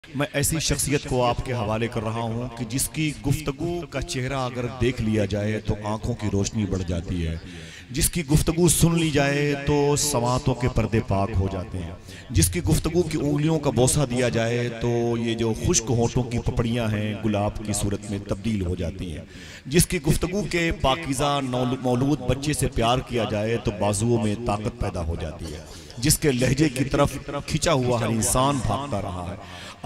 मैं ऐसी शख्सियत को आपके हवाले कर रहा हूँ कि जिसकी गुफ्तगू का चेहरा अगर देख लिया जाए तो आंखों की रोशनी बढ़ जाती है, जिसकी गुफ्तगू सुन ली जाए तो समातों के पर्दे पाक हो जाते हैं, जिसकी गुफ्तगू की उंगलियों का बोसा दिया जाए तो ये जो खुश्क होंठों की पपड़ियाँ हैं गुलाब की सूरत में तब्दील हो जाती हैं, जिसकी गुफ्तगू के पाकीज़ा मौलूद बच्चे से प्यार किया जाए तो बाजुओं में ताकत पैदा हो जाती है, जिसके लहजे की तरफ खिंचा हुआ हर इंसान भागता रहा है।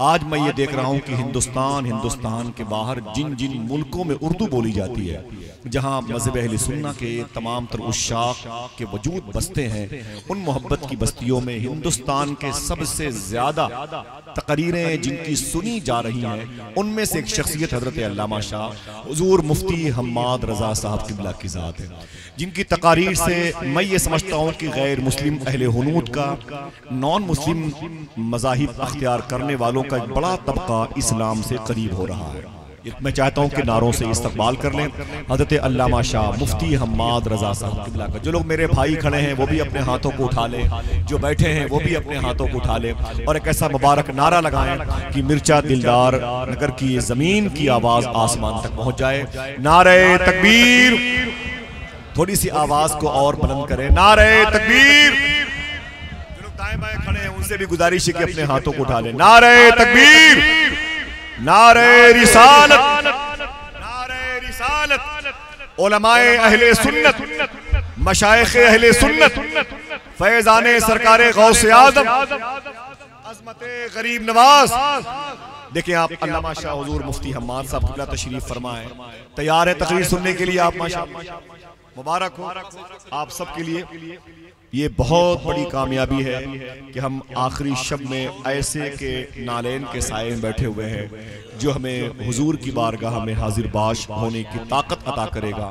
आज मैं ये देख रहा हूँ कि हिंदुस्तान के बाहर जिन जिन मुल्कों में उर्दू बोली जाती है, जहाँ मज़हब अहले सुन्ना के तमाम तर उश्शाक के वजूद बसते हैं, उन मोहब्बत की बस्तियों में हिंदुस्तान के सबसे ज़्यादा तकरीरें जिनकी सुनी जा रही हैं, उनमें से एक शख्सियत हज़रत अल्लामा शाह हुज़ूर मुफ्ती हम्माद रज़ा साहब क़िबला की ज़ात है, जिनकी तकारीर से मैं ये समझता हूँ कि गैर मुस्लिम अहले हुनूद का, नॉन मुस्लिम मज़ाहिब अख्तियार करने वालों का एक बड़ा तबका इस्लाम से करीब हो रहा है। मैं चाहता हूँ कि नारों से इस्तकबाल कर लें हज़रत अल्लामा शाह मुफ्ती हम्माद रज़ा साहब क़िबला का। जो लोग मेरे भाई खड़े हैं वो भी अपने हाथों को उठा लें, जो बैठे हैं वो भी अपने हाथों को उठा लें और एक ऐसा मुबारक नारा लगाएं कि मिर्चा दिलदार नगर की ज़मीन की आवाज़ आसमान तक पहुँच जाए। नारे तकबीर, थोड़ी सी आवाज़ को और बुलंद करें, नारे तकबीर। जो लोग दाएं बाएं खड़े हैं उनसे भी गुजारिश है कि अपने हाथों को उठा लें। नारे तकबीर, नारे रिसालत, नारे रिसालत। उलमाए अहले सुन्नत, मशाइख अहले सुन्नत, फैज़ाने सरकारे गौसे आज़म, अज़मते गरीब नवाज। देखिए आप अल्लामा शाह हुज़ूर मुफ्ती हम्माद साहब क़िबला तशरीफ फरमाए, तैयार है तकरीर सुनने के लिए। आप माशाअल्लाह, मुबारक हो आप सब के लिए। ये बहुत बड़ी कामयाबी है कि हम आखिरी शब में ऐसे के नालेन के साए में बैठे हुए हैं जो हमें हुजूर की बारगाह में हाजिर बाश होने की ताकत अता करेगा।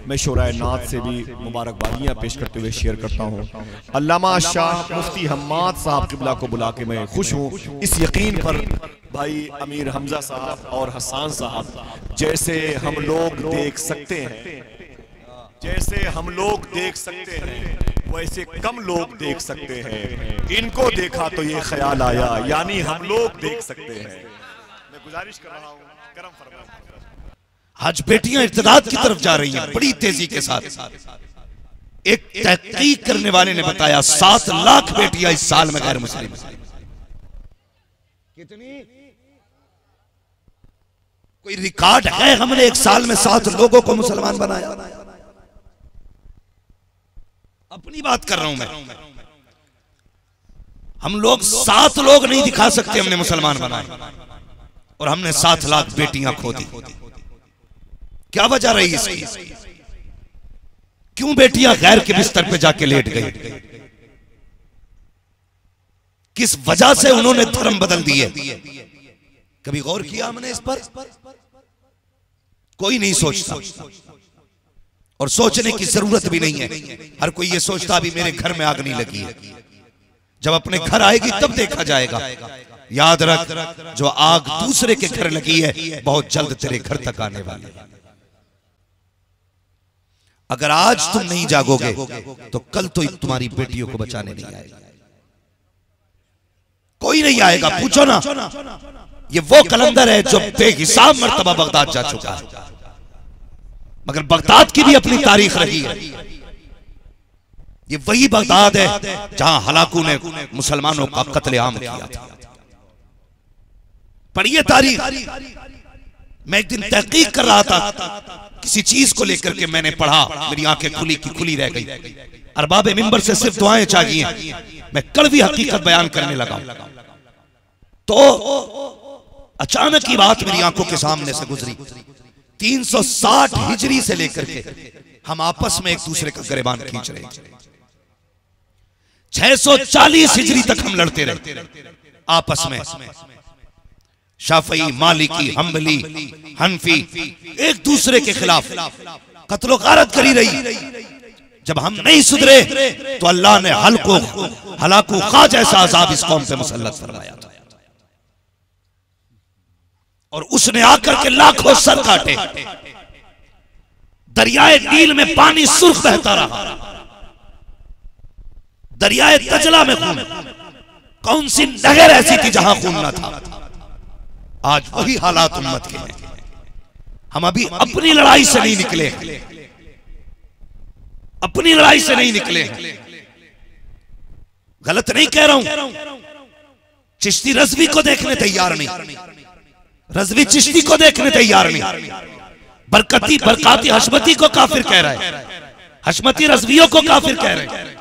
मैं शोराए नात से भी मुबारकबादियाँ पेश करते हुए शेयर करता हूँ। अल्लामा शाह मुफ्ती हम्माद साहब क़िबला को बुला के मैं खुश हूँ, इस यकीन पर भाई अमीर हमजा साहब और हसन साहब जैसे हम लोग देख सकते हैं, जैसे हम लोग देख सकते हैं वैसे कम लोग देख सकते हैं। इनको देखा तो ये ख्याल आया यानी हम लोग देख सकते हैं। मैं गुजारिश कर रहा हूँ, करम फरमाएं। आज बेटियां इर्तिदाद की तरफ जा रही हैं बड़ी तेजी के साथ। एक तहकीक करने वाले ने बताया 7 लाख बेटियां इस साल में गैर मुस्लिम। कितनी? कोई रिकॉर्ड है? हमने एक साल में 7 लोगों को मुसलमान बनाया। अपनी बात कर रहा हूं मैं। हम लोग 7 लोग नहीं दिखा सकते हमने मुसलमान बनाए और हमने 7 लाख बेटियां खो दी। क्या वजह रही इसकी? क्यों बेटियां गैर के बिस्तर पे जाके लेट गई? किस वजह से उन्होंने धर्म बदल दिए? कभी गौर किया हमने इस पर? कोई नहीं सोचता और सोचने की जरूरत भी नहीं है। हर कोई ये सोचता भी मेरे घर में आग नहीं लगी है। जब अपने घर आएगी तब देखा जाएगा। याद रख, जो आग दूसरे के घर लगी है बहुत जल्द तेरे घर तक आने वाली है। अगर आज तुम नहीं जागोगे तो कल तो तुम्हारी बेटियों को बचाने नहीं आएगा। कोई नहीं आएगा। पूछो ना, ये वो कलंदर है जो बेहिसाब मर्तबा बगदाद जा चुका है, मगर बगदाद की भी अपनी तारीख रही है। ये वही बगदाद है जहां हलाकू ने मुसलमानों का कत्लेआम किया था। पढ़िए तारीख। मैं एक दिन तहकीक कर रहा था किसी चीज को लेकर के, मैंने पढ़ा, मेरी आंखें खुली की खुली रह गई। अरबाबे मिंबर से सिर्फ दुआएं चाहिए। मैं कड़वी हकीकत बयान करने लगा तो अचानक की बात मेरी आंखों के सामने से गुजरी। 360 हिजरी से लेकर के हम आपस में एक दूसरे का गिरबान खींच रहे हैं। 640 हिजरी तक हम लड़ते रहे आपस में। शाफई, मालिकी, हम्बली, हनफी एक दूसरे के खिलाफ कत्लो गारत करी रही। जब हम नहीं सुधरे तो अल्लाह ने हलाकू खा जैसा अजाब इस कौम पे मुसल्लत फरमाया था और उसने आकर के लाखों सर काटे। दरियाए नील में पानी सुर्ख बहता रहा, दरियाए तजला में खून। कौन सी नहर ऐसी थी जहां खून न था? आज वही हालात उम्मत के हैं। हम अभी अपनी लड़ाई से नहीं निकले, अपनी लड़ाई से नहीं निकले। गलत नहीं कह रहा हूं, चिश्ती रज़वी को देखने तैयार नहीं, रज़वी चिश्ती को देखने तैयार नहीं, बरकाती हशमती को काफिर कह रहा है, हशमती रज़वियों को काफिर कह रहे हैं।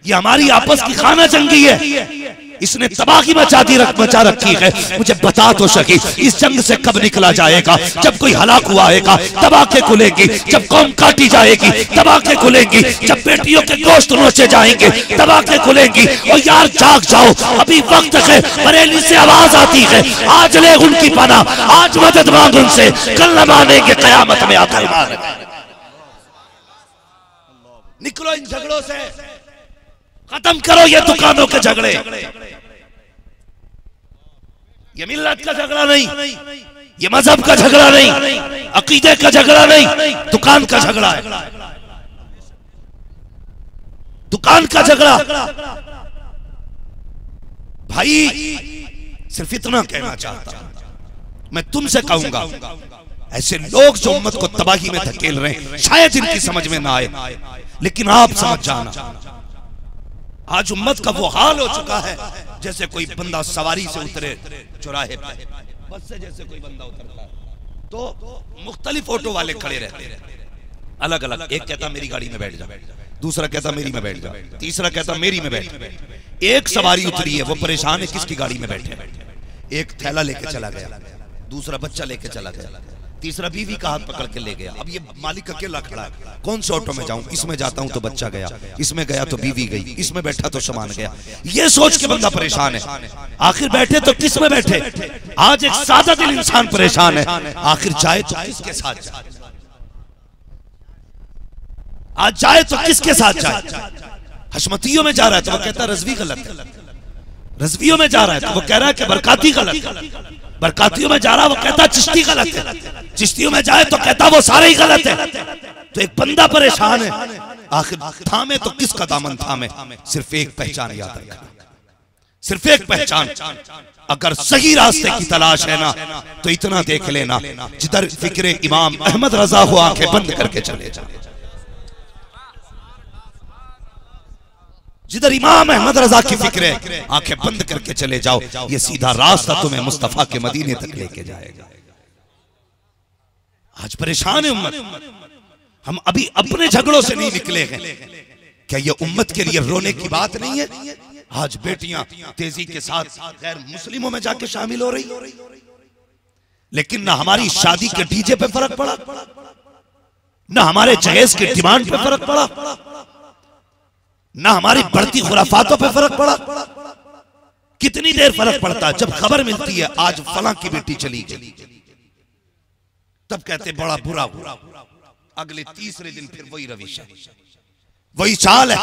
ये हमारी आपस की खाना जंगी है, इसने तबाही मचा रखी है। मुझे बता तो सकी इस जंग से कब निकला जाएगा? जब कोई हलाक हुआ आएगा तब आंखें खुलेंगी, जब कौम काटी जाएगी तब आंखें खुलेंगी, जब बेटियों के गोश्त नोचे जाएंगे तब आंखें खुलेंगी। और यार जाग जाओ, अभी वक्त है। बरेली से आवाज आती है, आज ले उनकी पनाह, आज मदद मांग उनसे, कल न मानेंगे कयामत में आकर मार। निकलो इन झगड़ों से, खत्म करो ये दुकानों के झगड़े। ये मिल्लत का झगड़ा नहीं, ये मजहब का झगड़ा नहीं, अकीदे का झगड़ा नहीं, दुकान का झगड़ा है, दुकान का झगड़ा। भाई सिर्फ इतना कहना चाहता हूं, मैं तुमसे कहूंगा, ऐसे लोग जो उम्मत को तबाही में धकेल रहे हैं शायद इनकी समझ में ना आए, लेकिन आप समझ जाना, आज उम्मत का वो हाल हो चुका है जैसे कोई बंदा सवारी से उतरे चौराहे पे, बस से जैसे कोई बंदा उतरता है तो मुख्तलिफ ऑटो वाले खड़े रहते हैं अलग अलग। एक कहता मेरी गाड़ी में बैठ जा, दूसरा कहता मेरी में बैठ जा, तीसरा कहता मेरी में बैठ। एक सवारी उतरी है, वो परेशान है किसकी गाड़ी में बैठे। एक थैला लेके चला गया, दूसरा बच्चा लेके चला गया, तीसरा बीवी का हाथ पकड़ के ले गया। अब ये मालिक अकेला खड़ा है, कौन से ऑटो में जाऊं? इसमें जाता हूं तो बच्चा गया, इसमें गया तो बीवी गई, इसमें बैठा तो सामान गया। ये सोच के बंदा परेशान है, आखिर बैठे तो किस में बैठे? आज एक सादा दिल इंसान परेशान है, आखिर जाए तो किसके साथ जाए? आज जाए तो किसके साथ जाए? हशमतियों में जा रहा है तो वो कहता रज़वी गलत है, रज़वियों में जा रहा है तो वो कह रहा है कि बरकाती गलत है, बरकातियों में जा रहा वो कहता चिश्ती गलत है, चिश्तियों में जाए तो कहता वो सारे ही गलत है। तो एक बंदा परेशान है, आखिर थामे तो किसका दामन थामे? सिर्फ एक पहचान याद रखना, सिर्फ एक पहचान। अगर सही रास्ते की तलाश है ना तो इतना देख लेना, जिधर फिक्रे इमाम अहमद रजा हो आंखें बंद करके चले जाए, जिधर इमाम अहमद रजा की फिक्र है आंखें बंद करके चले जाओ। ये सीधा रास्ता तुम्हें मुस्तफा के मदीने तक लेके जाएगा। आज परेशान है उम्मत, हम अभी अपने झगड़ों से नहीं निकले हैं। क्या ये उम्मत के लिए रोने की बात नहीं है? आज बेटियां तेजी के साथ गैर मुस्लिमों में जाके शामिल हो रही, लेकिन ना हमारी शादी के डीजे पे फर्क पड़ा, ना हमारे जहेज के डिमांड पे फर्क पड़ा, ना हमारी बढ़ती खुराफातों पे फर्क पड़ा। कितनी देर फर्क पड़ता है? जब खबर मिलती है आज फलां की बेटी चली गई, तब कहते बड़ा बुरा हुआ, अगले तीसरे दिन फिर वही रविश है, वही चाल है।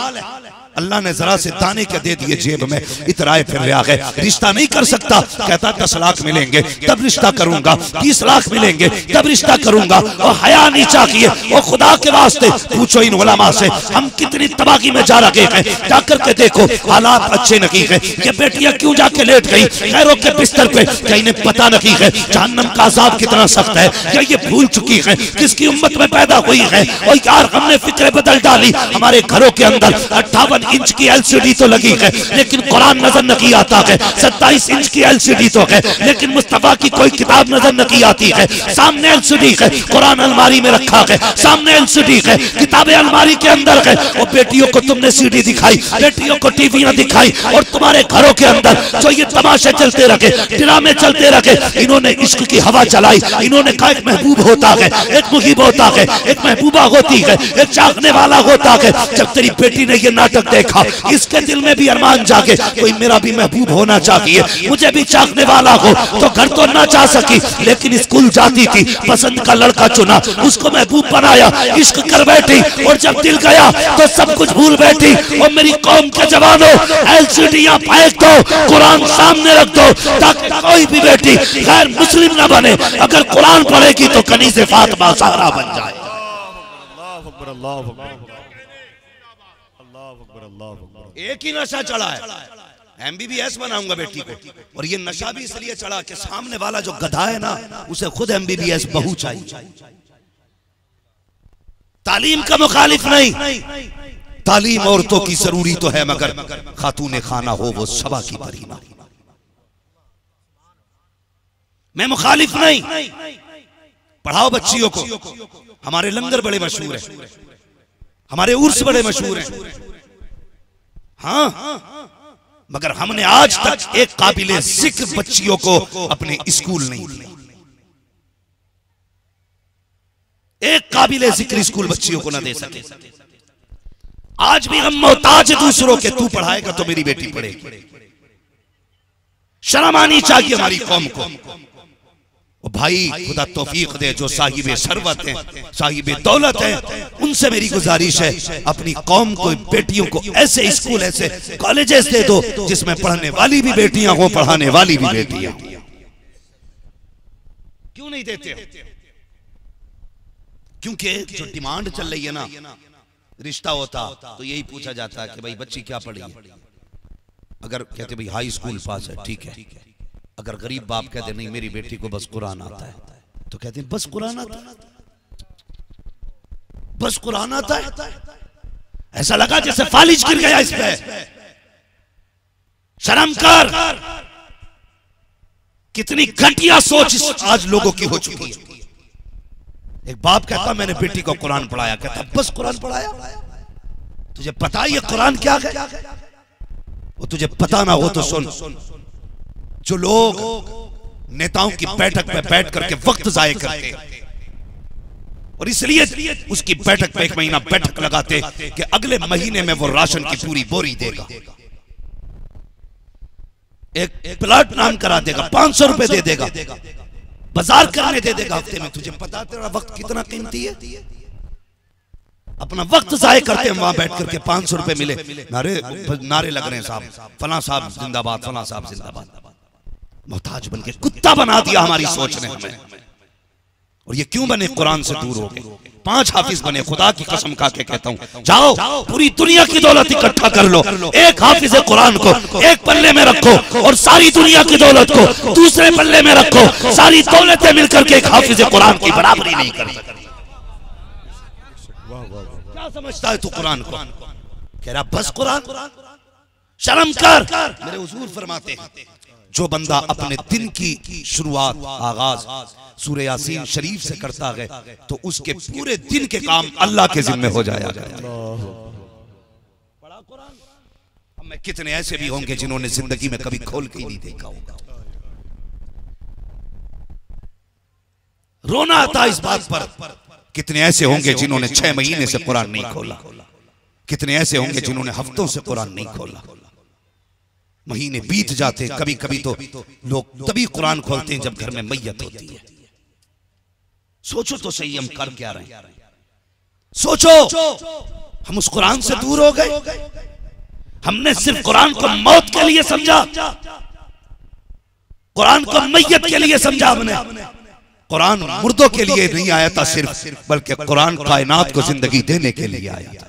अल्लाह ने जरा से दाने के दे दिए जेब में, इतराए फिर रहा है, रिश्ता नहीं कर सकता, कहता 10 लाख मिलेंगे तब रिश्ता करूंगा, 20 लाख मिलेंगे तब रिश्ता करूंगा। और हया नहीं चाहिए, और खुदा के वास्ते पूछो इन उलमा से, हम कितनी तबाही में जा रहे हैं, जाकर के देखो हालात अच्छे नहीं है। ये बेटियां क्यों जाके लेट गई खैरों के बिस्तर पे? क्या इन्हें पता नहीं है जहन्नम का अजाब कितना सख्त है? क्या ये भूल चुकी है किसकी उम्मत में पैदा हुई है? और यार हमने फिक्र बदल डाली, हमारे घरों के अंदर 58 इंच की एलसीडी तो लगी है लेकिन कुरान नजर नहीं आता है, 27 इंच की एलसीडी तो है लेकिन मुस्तफा की कोई किताब नजर नहीं आती है। सामने एलसीडी है, कुरान अलमारी में रखा है, सामने एलसीडी है, किताबें अलमारी के अंदर है। और बेटियों को तुमने सीडी दिखाई, बेटियों को टीवियां दिखाई, और तुम्हारे घरों के अंदर जो ये तमाशे चलते रखे, ड्रामे चलते रखे, इन्होंने इश्क की हवा चलाई। इन्होंने कहा एक महबूब होता है, एक मुहिब होता है, एक महबूबा होती है, एक चाहने वाला होता है। जब तेरी बेटी ने ये नाटक देखा, इसके दिल में भी अरमान जागे कोई मेरा भी महबूब होना चाहिए, मुझे भी चाहने वाला हो। तो घर तो ना जा सकी लेकिन स्कूल जाती थी, पसंद का लड़का चुना, उसको महबूब बनाया, इश्क कर बैठी, और जब दिल गया तो सब कुछ भूल बैठी। और मेरी कौम के जवानों, एलसीडियां फेंक दो, कुरान सामने रख दो, ताकि कोई भी बेटी गैर मुस्लिम ना बने। अगर कुरान पढ़ेगी तो कनीज़े फातिमा ज़हरा बन जाए। एक ही नशा चढ़ा है, MBBS बनाऊंगा बेटी को। और ये नशा भी इसलिए चढ़ा कि सामने वाला जो गधा है ना, उसे खुद MBBS बहू चाहिए। तालीम का मुखालिफ नहीं, तालीम औरतों की जरूरी तो है, मगर खातूने खाना हो वो सबा की परीना। मैं मुखालिफ नहीं, पढ़ाओ बच्चियों को। हमारे लंगर बड़े मशहूर हैं, हमारे उर्स बड़े मशहूर हैं, हाँ, मगर हमने आज तक एक काबिले जिक्र बच्चियों को अपने स्कूल नहीं दिए। एक काबिले जिक्र स्कूल बच्चियों को ना दे सके। आज भी हम मोहताज दूसरों के, तू पढ़ाएगा तो मेरी बेटी पढ़ेगी। शर्म आनी चाहिए हमारी कौम को। भाई खुदा तौफीक दे, जो साहिबे सरवत हैं, साहिबे दौलत हैं, उनसे मेरी गुजारिश है अपनी कौम को, बेटियों को ऐसे स्कूल, ऐसे कॉलेजेस दे दो जिसमें पढ़ने वाली भी बेटियां हो, पढ़ाने वाली भी बेटियां। क्यों नहीं देते? क्योंकि जो डिमांड चल रही है ना, रिश्ता होता तो यही पूछा जाता है कि भाई बच्ची क्या पढ़ी है। अगर कहते भाई हाई स्कूल पास है, ठीक है। अगर गरीब बाप कहते नहीं मेरी बेटी को बस कुरान आता है, तो कहते हैं बस कुरान आता है, बस कुरान आता है। ऐसा लगा जैसे फालिज गिर गया इस पे। शर्म कर। कितनी घटिया सोच आज लोगों की हो चुकी है। एक बाप कहता मैंने बेटी को कुरान पढ़ाया, कहता बस कुरान पढ़ाया। तुझे पता है ये कुरान क्या है? वो तुझे पता ना हो तो सुन, जो लोग नेताओं की बैठक पे बैठ करके वक्त जाए करते और इसलिए उसकी बैठक पे 1 महीना बैठक लगाते कि अगले महीने में वो राशन की पूरी बोरी देगा, एक प्लाट नाम करा देगा, 500 रुपए दे देगा, बाजार करने दे देगा हफ्ते में। तुझे पता तेरा वक्त कितना कीमती है? अपना वक्त जाए करते हैं वहां बैठ करके। 500 रुपए मिले, नारे लग रहे हैं साहब, फला साहब जिंदाबाद, फला साहब जिंदाबाद। मोहताज बन के कुत्ता बना दिया हमारी सोच ने हमें। और ये क्यों बने? कुरान से दूर हो गए। 5 हाफिज बने। खुदा की कसम खा के कहता हूं, जाओ पूरी दुनिया की दौलत इकट्ठा कर लो, एक हाफिज कुरान को एक पल्ले में रखो और सारी दुनिया की दौलत को दूसरे पल्ले में रखो। सारी दौलतें मिलकर के एक हाफिज कुरान की बराबरी नहीं कर सकती। क्या समझता है तू कुरान को? कह रहा बस कुरान। शर्म कर। मेरे हुजूर फरमाते हैं, जो बंदा अपने दिन की शुरुआत, आगाज सूरह यासीन शरीफ से करता है तो उसके पूरे दिन के काम अल्लाह के जिम्मे हो जाया करते। अब मैं कितने ऐसे भी होंगे जिन्होंने जिंदगी में कभी खोल के ही नहीं देखा होगा। रोना आता इस बात पर। कितने ऐसे होंगे जिन्होंने 6 महीने से कुरान नहीं खोला। कितने ऐसे होंगे जिन्होंने हफ्तों से कुरान नहीं खोला। महीने बीत जाते, कभी कभी तो लोग तभी कुरान खोलते हैं जब घर में मैयत होती है। सोचो तो सही, हम कर क्या रहे हैं? सोचो, हम उस कुरान से दूर हो गए। हमने सिर्फ कुरान को मौत के लिए समझा, कुरान को मैयत के लिए समझा। हमने कुरान मुर्दों के लिए नहीं आया था सिर्फ, बल्कि कुरान कायनात को जिंदगी देने के लिए आया था।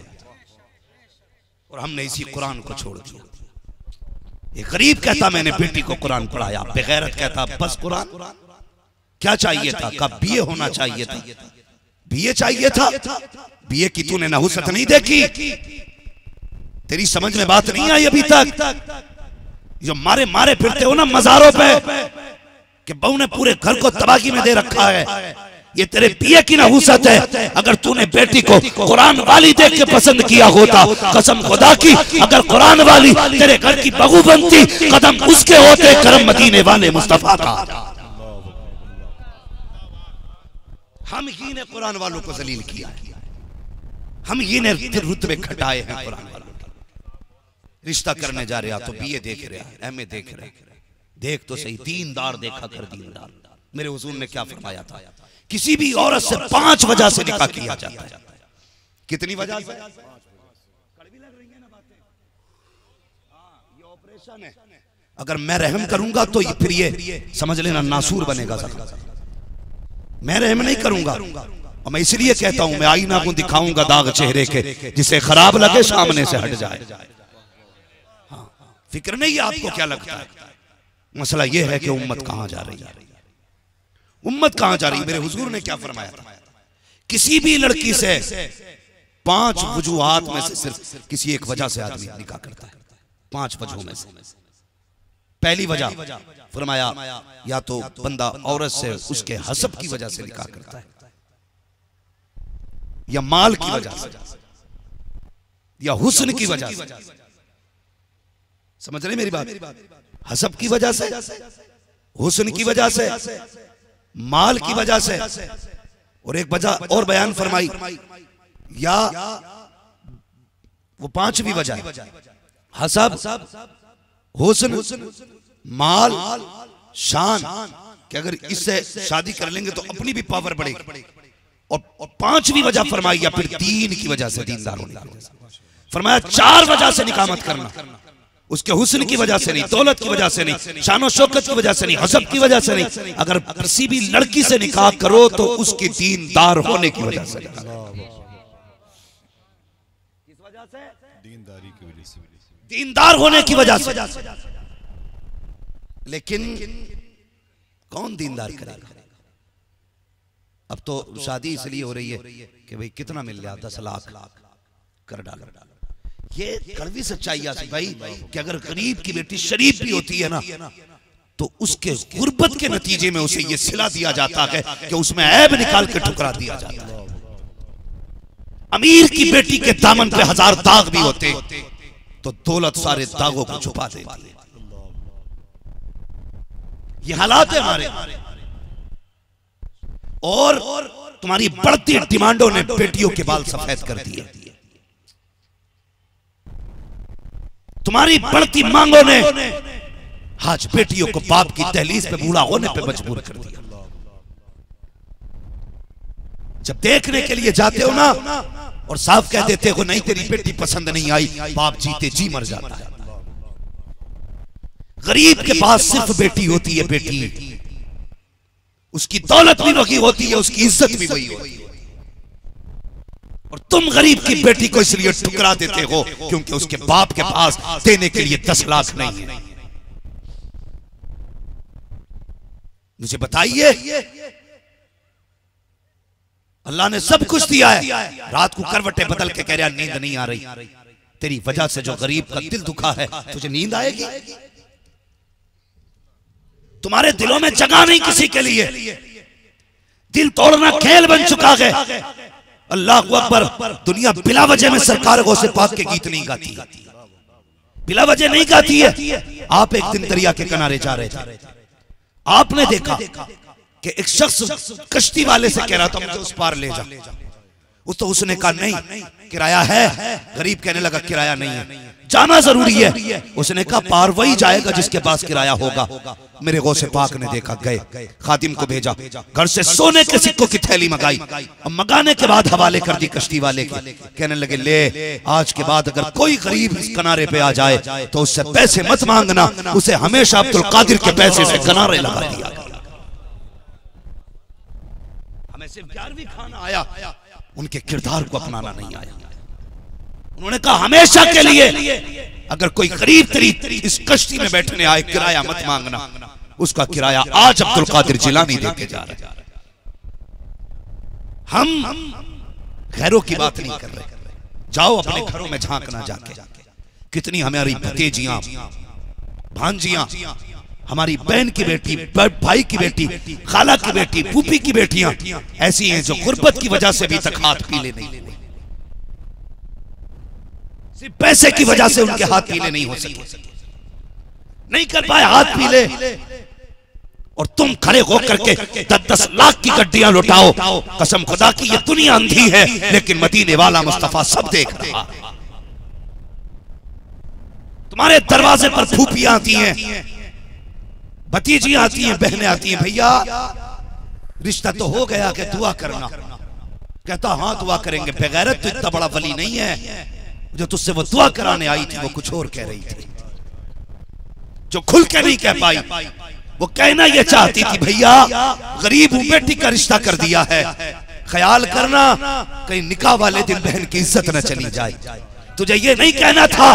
और हमने इसी कुरान को छोड़ दिया। एक गरीब कहता मैंने बेटी को कुरान पढ़ाया, बेगैरत कहता बस कुरान। क्या चाहिए था? कब बीए होना चाहिए था, बीए चाहिए था। बीए की तूने नहुसत नहीं देखी? तेरी समझ में बात नहीं आई अभी तक? जो मारे मारे फिरते हो ना मजारों पे कि बहू ने पूरे घर को तबाही में दे रखा है, ये तेरे बीए की नहुसत है। अगर तूने बेटी को कुरान वाली देख के पसंद किया होता, कसम खुदा की, अगर कुरान वाली तेरे घर की बहू बनती, कदम उसके होते करम मदीने वाले मुस्तफा का। हम ही ने कुरान वालों को जलील किया है, हम ही ने रुतबे घटाए हैं कुरान वालों के। रिश्ता करने जा रहा तो बीए देख रहा, एमए देख रहा, देख तो सही, दीनदार देखा कर दीनदार। मेरे हुजूर ने क्या फरमाया था? किसी भी औरत से 5 वजह से निकाह किया जाता है। कितनी वजह से? कड़वी लग रही है ना बातें? ये ऑपरेशन है। अगर मैं रहम करूंगा तो फिर ये समझ लेना नासूर बनेगा। मैं रहम नहीं करूंगा। और मैं इसलिए कहता हूं, मैं आईना को दिखाऊंगा दाग चेहरे के, जिसे खराब लगे सामने से हट जाए। फिक्र नहीं है आपको क्या लगता है। मसला यह है कि उम्मत कहां जा रही है, उम्मत कहां जा रही है। मेरे हुजूर ने क्या फरमाया था, किसी भी लड़की से 5 वजूहात में से सिर्फ किसी एक वजह से आदमी निकाह करता है। 5 वजहों में से पहली वजह फरमाया या तो बंदा औरत से उसके हसब की वजह से निकाह करता है, या माल की वजह से, या हुस्न की वजह से। समझ रहे मेरी बात? हसब की वजह से, हुस्न की वजह से, माल की वजह से, और एक वजह और बयान फरमाई, या वो 5वीं वजह हसब, हुस्न, माल, शान, कि अगर इससे शादी कर लेंगे तो अपनी भी पावर बढ़ेगी। और 5वीं वजह फरमाई या फिर दीन की वजह से, दीनदार होने की वजह से। फरमाया 4 वजह से निकाह मत करना, उसके हुस्न की वजह से नहीं, दौलत की वजह से नहीं, शान और शौकत की वजह से नहीं, हसब की वजह से नहीं। अगर किसी भी लड़की से निकाह करो तो उसके दीनदार होने की वजह से। किस वजह से? दीनदारी की वजह से, दीनदार होने की वजह से। लेकिन कौन दीनदार करेगा? अब तो शादी इसलिए हो रही है कि भाई कितना मिल गया, 10 लाख कर डालो। ये कड़वी सच्चाई है भाई कि अगर गरीब की बेटी शरीफ भी होती है ना, तो उसके गुर्बत के नतीजे में उसे ये सिला दिया जाता है कि उसमें ऐब निकाल के ठुकरा दिया जाता है। अमीर की बेटी के दामन पे 1000 दाग भी होते तो दौलत सारे दागों को छुपा देती है। ये हालात है हमारे। और तुम्हारी बढ़ती डिमांडों ने बेटियों के बाल सफेद कर दिए, तुम्हारी बढ़ती मांगों ने आज बेटियों को बाप की दहलीज पे बूढ़ा होने पे मजबूर कर दिया। जब देखने के लिए जाते हो ना और साफ कह देते हो नहीं तेरी बेटी पसंद नहीं आई, बाप जीते जी मर जाता है। गरीब के पास सिर्फ बेटी होती है, बेटी, उसकी दौलत भी वही होती है, उसकी इज्जत भी वही होती है। और तुम गरीब की बेटी को इसलिए ठुकरा देते हो क्योंकि उसके बाप के पास देने के लिए 10 लाख नहीं है। मुझे बताइए, अल्लाह ने सब कुछ दिया है, रात को करवटें बदल के कह रहा नींद नहीं आ रही, तेरी वजह से जो गरीब का दिल दुखा है तुझे नींद आएगी? तुम्हारे दिलों में जगह नहीं किसी के लिए, दिल तोड़ना खेल बन चुका है। अल्लाह अकबर। दुनिया बिला वजह में सरकार गौसे पाक के गीत नहीं गाती, बिला वजह नहीं गाती है। आप एक दिन दरिया के किनारे जा रहे थे, आपने देखा कि एक शख्स कश्ती वाले से कह रहा था मुझे उस पार ले जा। तो उसने कहा नहीं किराया है। गरीब कहने लगा किराया नहीं है, जाना जरूरी है। उसने कहा पार वही जाएगा जिसके पास किराया होगा। मेरे गौसे पाक ने देखा, गए खादिम को भेजा, घर से सोने के सिक्कों की थैली मंगाई। अब मंगाने के बाद हवाले कर दी कश्ती वाले के। कहने लगे ले आज के बाद अगर कोई गरीब इस किनारे पे आ जाए तो उससे पैसे मत मांगना, उसे हमेशा अब्दुल कादिर के पैसे से किनारे लगा दिया। हमें सिर्फ 11वीं खाना आया, उनके किरदार को अपनाना नहीं आया। उन्होंने कहा हमेशा के लिए अगर कोई गरीब तेरी इस कश्ती में बैठने आए किराया मत मांगना, उसका किराया आज अब्दुल कादिर जिलानी देके जा रहे। हम गैरों की बात नहीं कर रहे, जाओ अपने घरों में झांकना जाके। कितनी हमारी भतीजियां, भांजियां, हमारी बहन की बेटी, भाई की बेटी, खाला की बेटी, फूफी की बेटियां ऐसी हैं जो गुर्बत की वजह से भी तक हाथ पीले नहीं, सिर्फ पैसे की वजह से उनके हाथ पीले नहीं हो सके, नहीं कर पाए हाथ पीले। और तुम खड़े होकर के 10-10 लाख की गड्डियां लुटाओ। कसम खुदा की ये दुनिया अंधी है लेकिन मदीने वाला मुस्तफा सब देख रहा। तुम्हारे दरवाजे पर फूफियां आती हैं, भतीजियां आती हैं, बहनें आती हैं, भैया रिश्ता तो हो गया कि दुआ करना। कहता हाँ दुआ करेंगे। बेगैरत तो इतना बड़ा वली नहीं है, जो तुझसे वो दुआ कराने आई थी वो कुछ और कह रही थी, जो खुल के नहीं कह पाई। वो कहना ये चाहती थी भैया गरीब हूं, बेटी का रिश्ता कर दिया है, ख्याल करना कहीं निकाह वाले दिन बहन की इज्जत न चली जाए। तुझे ये नहीं कहना था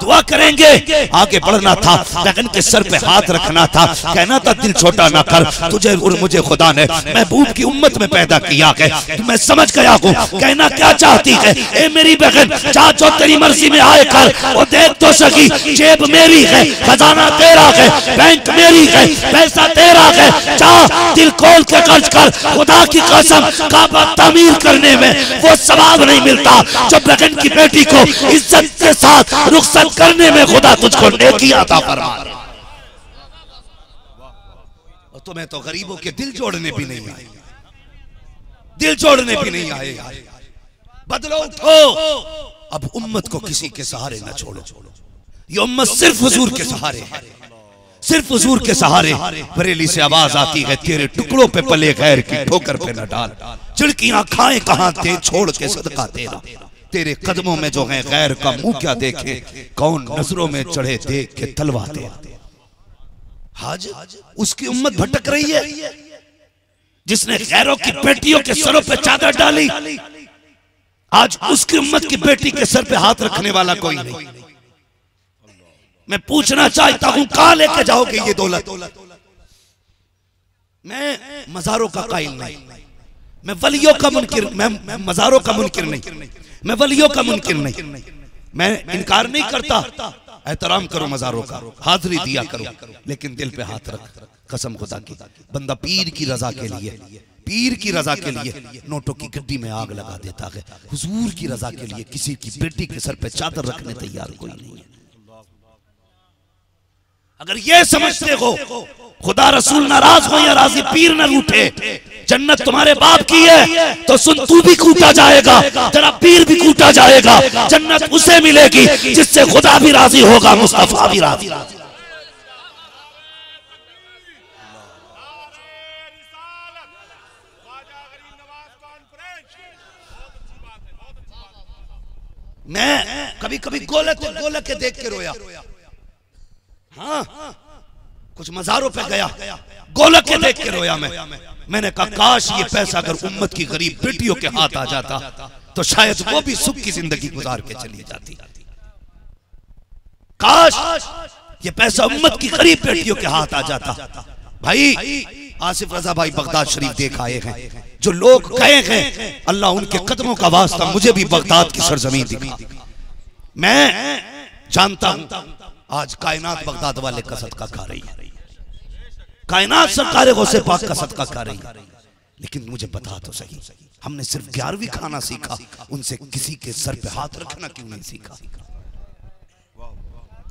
दुआ करेंगे, आगे बढ़ना था, लगन के सर पे हाथ रखना था, कहना था दिल छोटा ना कर, तुझे और मुझे खुदा ने महबूब की उम्मत में पैदा किया है, तो मैं समझ गया हूँ कहना क्या चाहती है। ए मेरी बहन चाह जो तेरी मर्जी में आए कर, वो देख तो सकी जेब मेरी है, खजाना तेरा है, बैंक मेरी है, पैसा तेरा है, चाह दिल खोल के खर्च कर, खुदा की कसम काबा तामीर करने में वो सवाब नहीं मिलता जो बहन की बेटी को इज्जत के साथ रुखसत करने में खुदा तुझको नेकी अता फरमाए। और तुम्हें तो गरीबों के दिल जोड़ने भी नहीं आए, दिल जोड़ने भी नहीं आए। बदलो, उठो, अब उम्मत को किसी के सहारे न छोड़ो। ये उम्मत सिर्फ हुजूर के सहारे है, सिर्फ हुजूर के सहारे। बरेली से आवाज आती है तेरे टुकड़ों पे पले गैर की ठोकर पे न डाल, चिड़कियां खाएं कहां दे छोड़ के सदका तेरा, तेरे कदमों में जो है गैर का मुंह क्या देखे, कौन नजरों में चढ़े देख के तलवा दे। आज उसकी उम्मत भटक रही है जिसने गैरों की बेटियों के सरों पे चादर डाली, आज उसकी उम्मत की बेटी के सर पे हाथ रखने वाला कोई नहीं। मैं पूछना चाहता हूं कहां लेके जाओगे ये दौलत। मैं मजारों का कायल नहीं, मैं वलियों का मुनकिर, मैं मजारों का मुनकिर नहीं, मैं वलियों का मुनकिर नहीं। मैं इनकार नहीं करता, एहतराम करो मजारों का, हाजिरी दिया करो, लेकिन दिल पे हाथ रख। कसम खुदा की, बंदा पीर की रजा के लिए, पीर की रजा के लिए नोटों की गड्डी में आग लगा देता है, हुजूर की रजा के लिए किसी की बेटी के सर पे चादर रखने तैयार कोई नहीं है। अगर ये समझते हो खुदा रसूल नाराज हो या राजी पीर न रूठे, जन्नत तुम्हारे बाप की है तो सुन तू भी कूटा जाएगा, तेरा पीर भी कूटा जाएगा। जन्नत उसे मिलेगी जिससे खुदा भी राजी होगा, मुस्तफा भी राजी। मैं कभी कभी गोलक के देख के रोया। हाँ, कुछ मज़ारों पे गया, गोलक के देख के रोया। मैंने कहा काश ये पैसा अगर उम्मत की गरीब बेटियों के हाथ आ जाता तो शायद वो भी सुख की जिंदगी गुजार के चली जाती। काश ये पैसा उम्मत की गरीब बेटियों के हाथ आ जाता। भाई आसिफ रजा भाई बगदाद शरीफ देख आए हैं, जो लोग गए हैं अल्लाह उनके कदमों का वास्ता मुझे भी बगदाद की सरजमीन दिखा। मैं जानता हूं आज कायनात बगदाद वाले का सदका खा रही है, कायनात सरकार गौसे पाक का सदका खा रही है। लेकिन मुझे बता तो सही, हमने सिर्फ 11वीं खाना सीखा, उनसे किसी के सर पे हाथ रखना क्यों नहीं सीखा?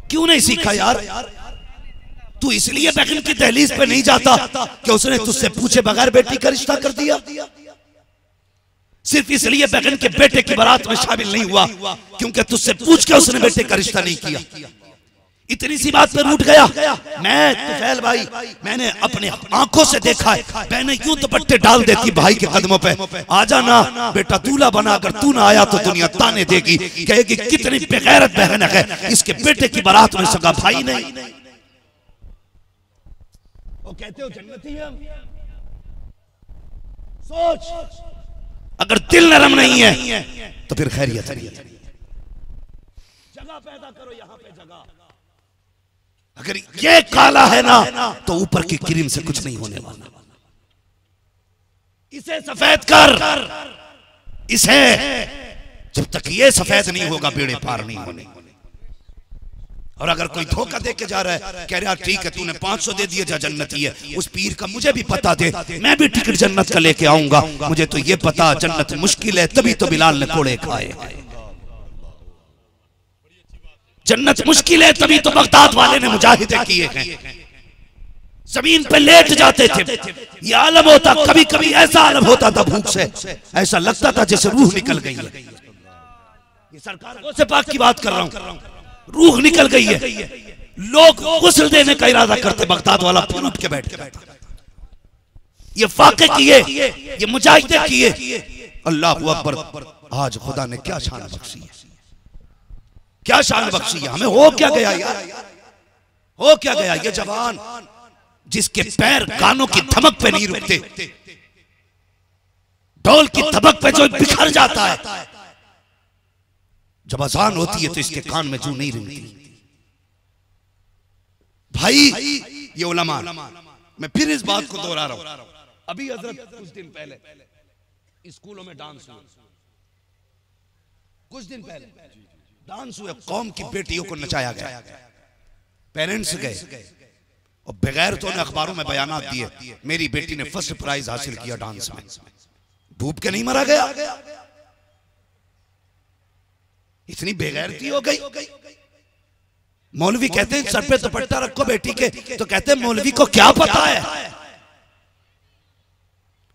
क्यों नहीं सीखा यार? तू इसलिए बहन की दहलीज पे नहीं जाता कि उसने तुझसे पूछे बगैर बेटी का रिश्ता कर दिया? सिर्फ इसलिए बहन के बेटे की बारात में शामिल नहीं हुआ क्योंकि तुझसे पूछ के उसने बेटे का रिश्ता नहीं किया? इतनी सी बात पे रूठ गया? मैं तुफैल भाई, मैंने अपने आंखों से देखा है, मैंने यूं दुपट्टे डाल देती भाई के कदमों पे, आजा ना बेटा दूल्हा बना, अगर तू ना आया तो दुनिया ताने देगी, कहेगी कितनी बेगैरत बहन है, इसके बेटे की बारात में सगा भाई नहीं। वो कहते हो जन्नती है हम। सोच, अगर दिल नरम नहीं है तो फिर खैरियत नहीं है। जगह पैदा करो यहां पे जगह। अगर ये काला है ना तो ऊपर की क्रीम से कुछ नहीं होने वाला। इसे सफेद कर, इसे जब तक ये सफेद नहीं होगा बेड़े पार नहीं होने। और अगर कोई धोखा दे के जा रहा है, कह रहा ठीक है तूने 500 दे दिए जा जन्नती है, उस पीर का मुझे भी पता दे, मैं भी टिकट जन्नत का लेके आऊंगा। मुझे तो ये पता जन्नत मुश्किल है, तभी तो बिलाल ने कोड़े खाए। जन्नत मुश्किल है तभी तो बगदाद वाले ने मुजाहिदे किए हैं, जमीन पे लेट जाते थे। ये आलम होता, कभी कभी ऐसा आलम होता था भूख से, ऐसा लगता था जैसे रूह निकल गई है। ये सरकार से पाक की बात कर रहा हूं, रूह निकल गई है। लोग गुस्ल देने का इरादा करते, बगदाद वाला फिर उठ के बैठ गया। ये वाक़े किए, ये मुजाहिदे किए। अल्लाह अकबर। आज खुदा ने क्या शान बख्शी है, क्या शान बख्शी है हमें। हो क्या गया यार, हो क्या गया? ये जवान जिसके पैर गानों की धमक पे नहीं रुकते, ढोल की धमक पे जो बिखर जाता है, जब अजान होती है तो इसके कान में जू नहीं रिंगती। भाई ये उलमा, मैं फिर इस बात को दोहरा रहा हूं। अभी हजरत कुछ दिन पहले स्कूलों में डांस हुआ, कुछ दिन पहले डांस हुए, कौम की बेटियों को नचाया गया, पेरेंट्स गए और बगैर तो ने अखबारों में बयानात दिए मेरी बेटी ने फर्स्ट प्राइज हासिल किया डांस में। भूप के नहीं मरा गया, इतनी बेगैरती हो गई। मौलवी कहते हैं सर पे दुपट्टा रखो बेटी के, तो कहते हैं मौलवी को क्या पता है,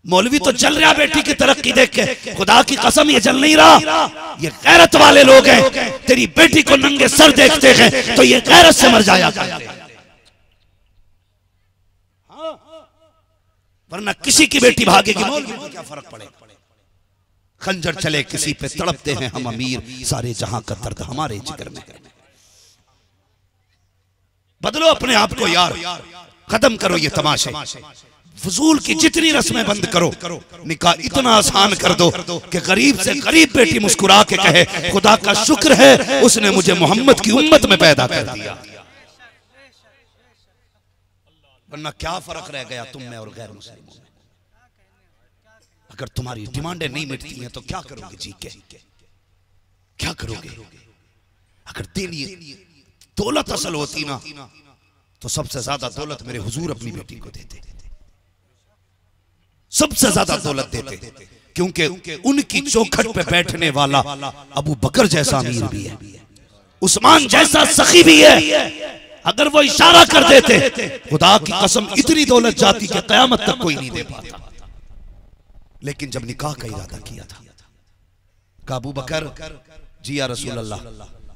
मौलवी तो चल रहा बेटी की तरक्की देख के। खुदा की कसम ये चल नहीं रहा, ये गैरत वाले लोग हैं। तेरी बेटी को नंगे सर देखते हैं तो ये गैरत से मर जाया करते हैं, वरना किसी की बेटी भागेगी मौलवी को क्या फर्क पड़ेगा। खंजर चले किसी पे तड़पते हैं हम अमीर, सारे जहां का दर्द हमारे जिगर में है। बदलो अपने आप को यार, खत्म करो ये तमाशे, फजूल की जितनी रस्में बंद करो। निकाह इतना आसान कर दो कि गरीब से गरीब बेटी मुस्कुरा के कहे खुदा का शुक्र है उसने मुझे मोहम्मद की उम्मत में पैदा कर दिया। वरना क्या फर्क रह गया तुम में और गैर मुस्लिमों में। अगर तुम्हारी डिमांडें नहीं मिटती हैं तो क्या करोगे जी के, क्या करोगे। अगर देनी दौलत असल होती ना तो सबसे ज्यादा दौलत मेरे हुजूर अपनी बेटी को देते, सबसे ज्यादा दौलत देते, क्योंकि उनकी चौखट पे बैठने वाला अबू बकर जैसा अमीर भी है, उस्मान जैसा सखी भी है। अगर वो इशारा कर देते खुदा की कसम इतनी दौलत जाती कि कयामत तक कोई नहीं दे पाता। लेकिन जब निकाह का इरादा किया था, का अबू बकर जी या रसूल अल्लाह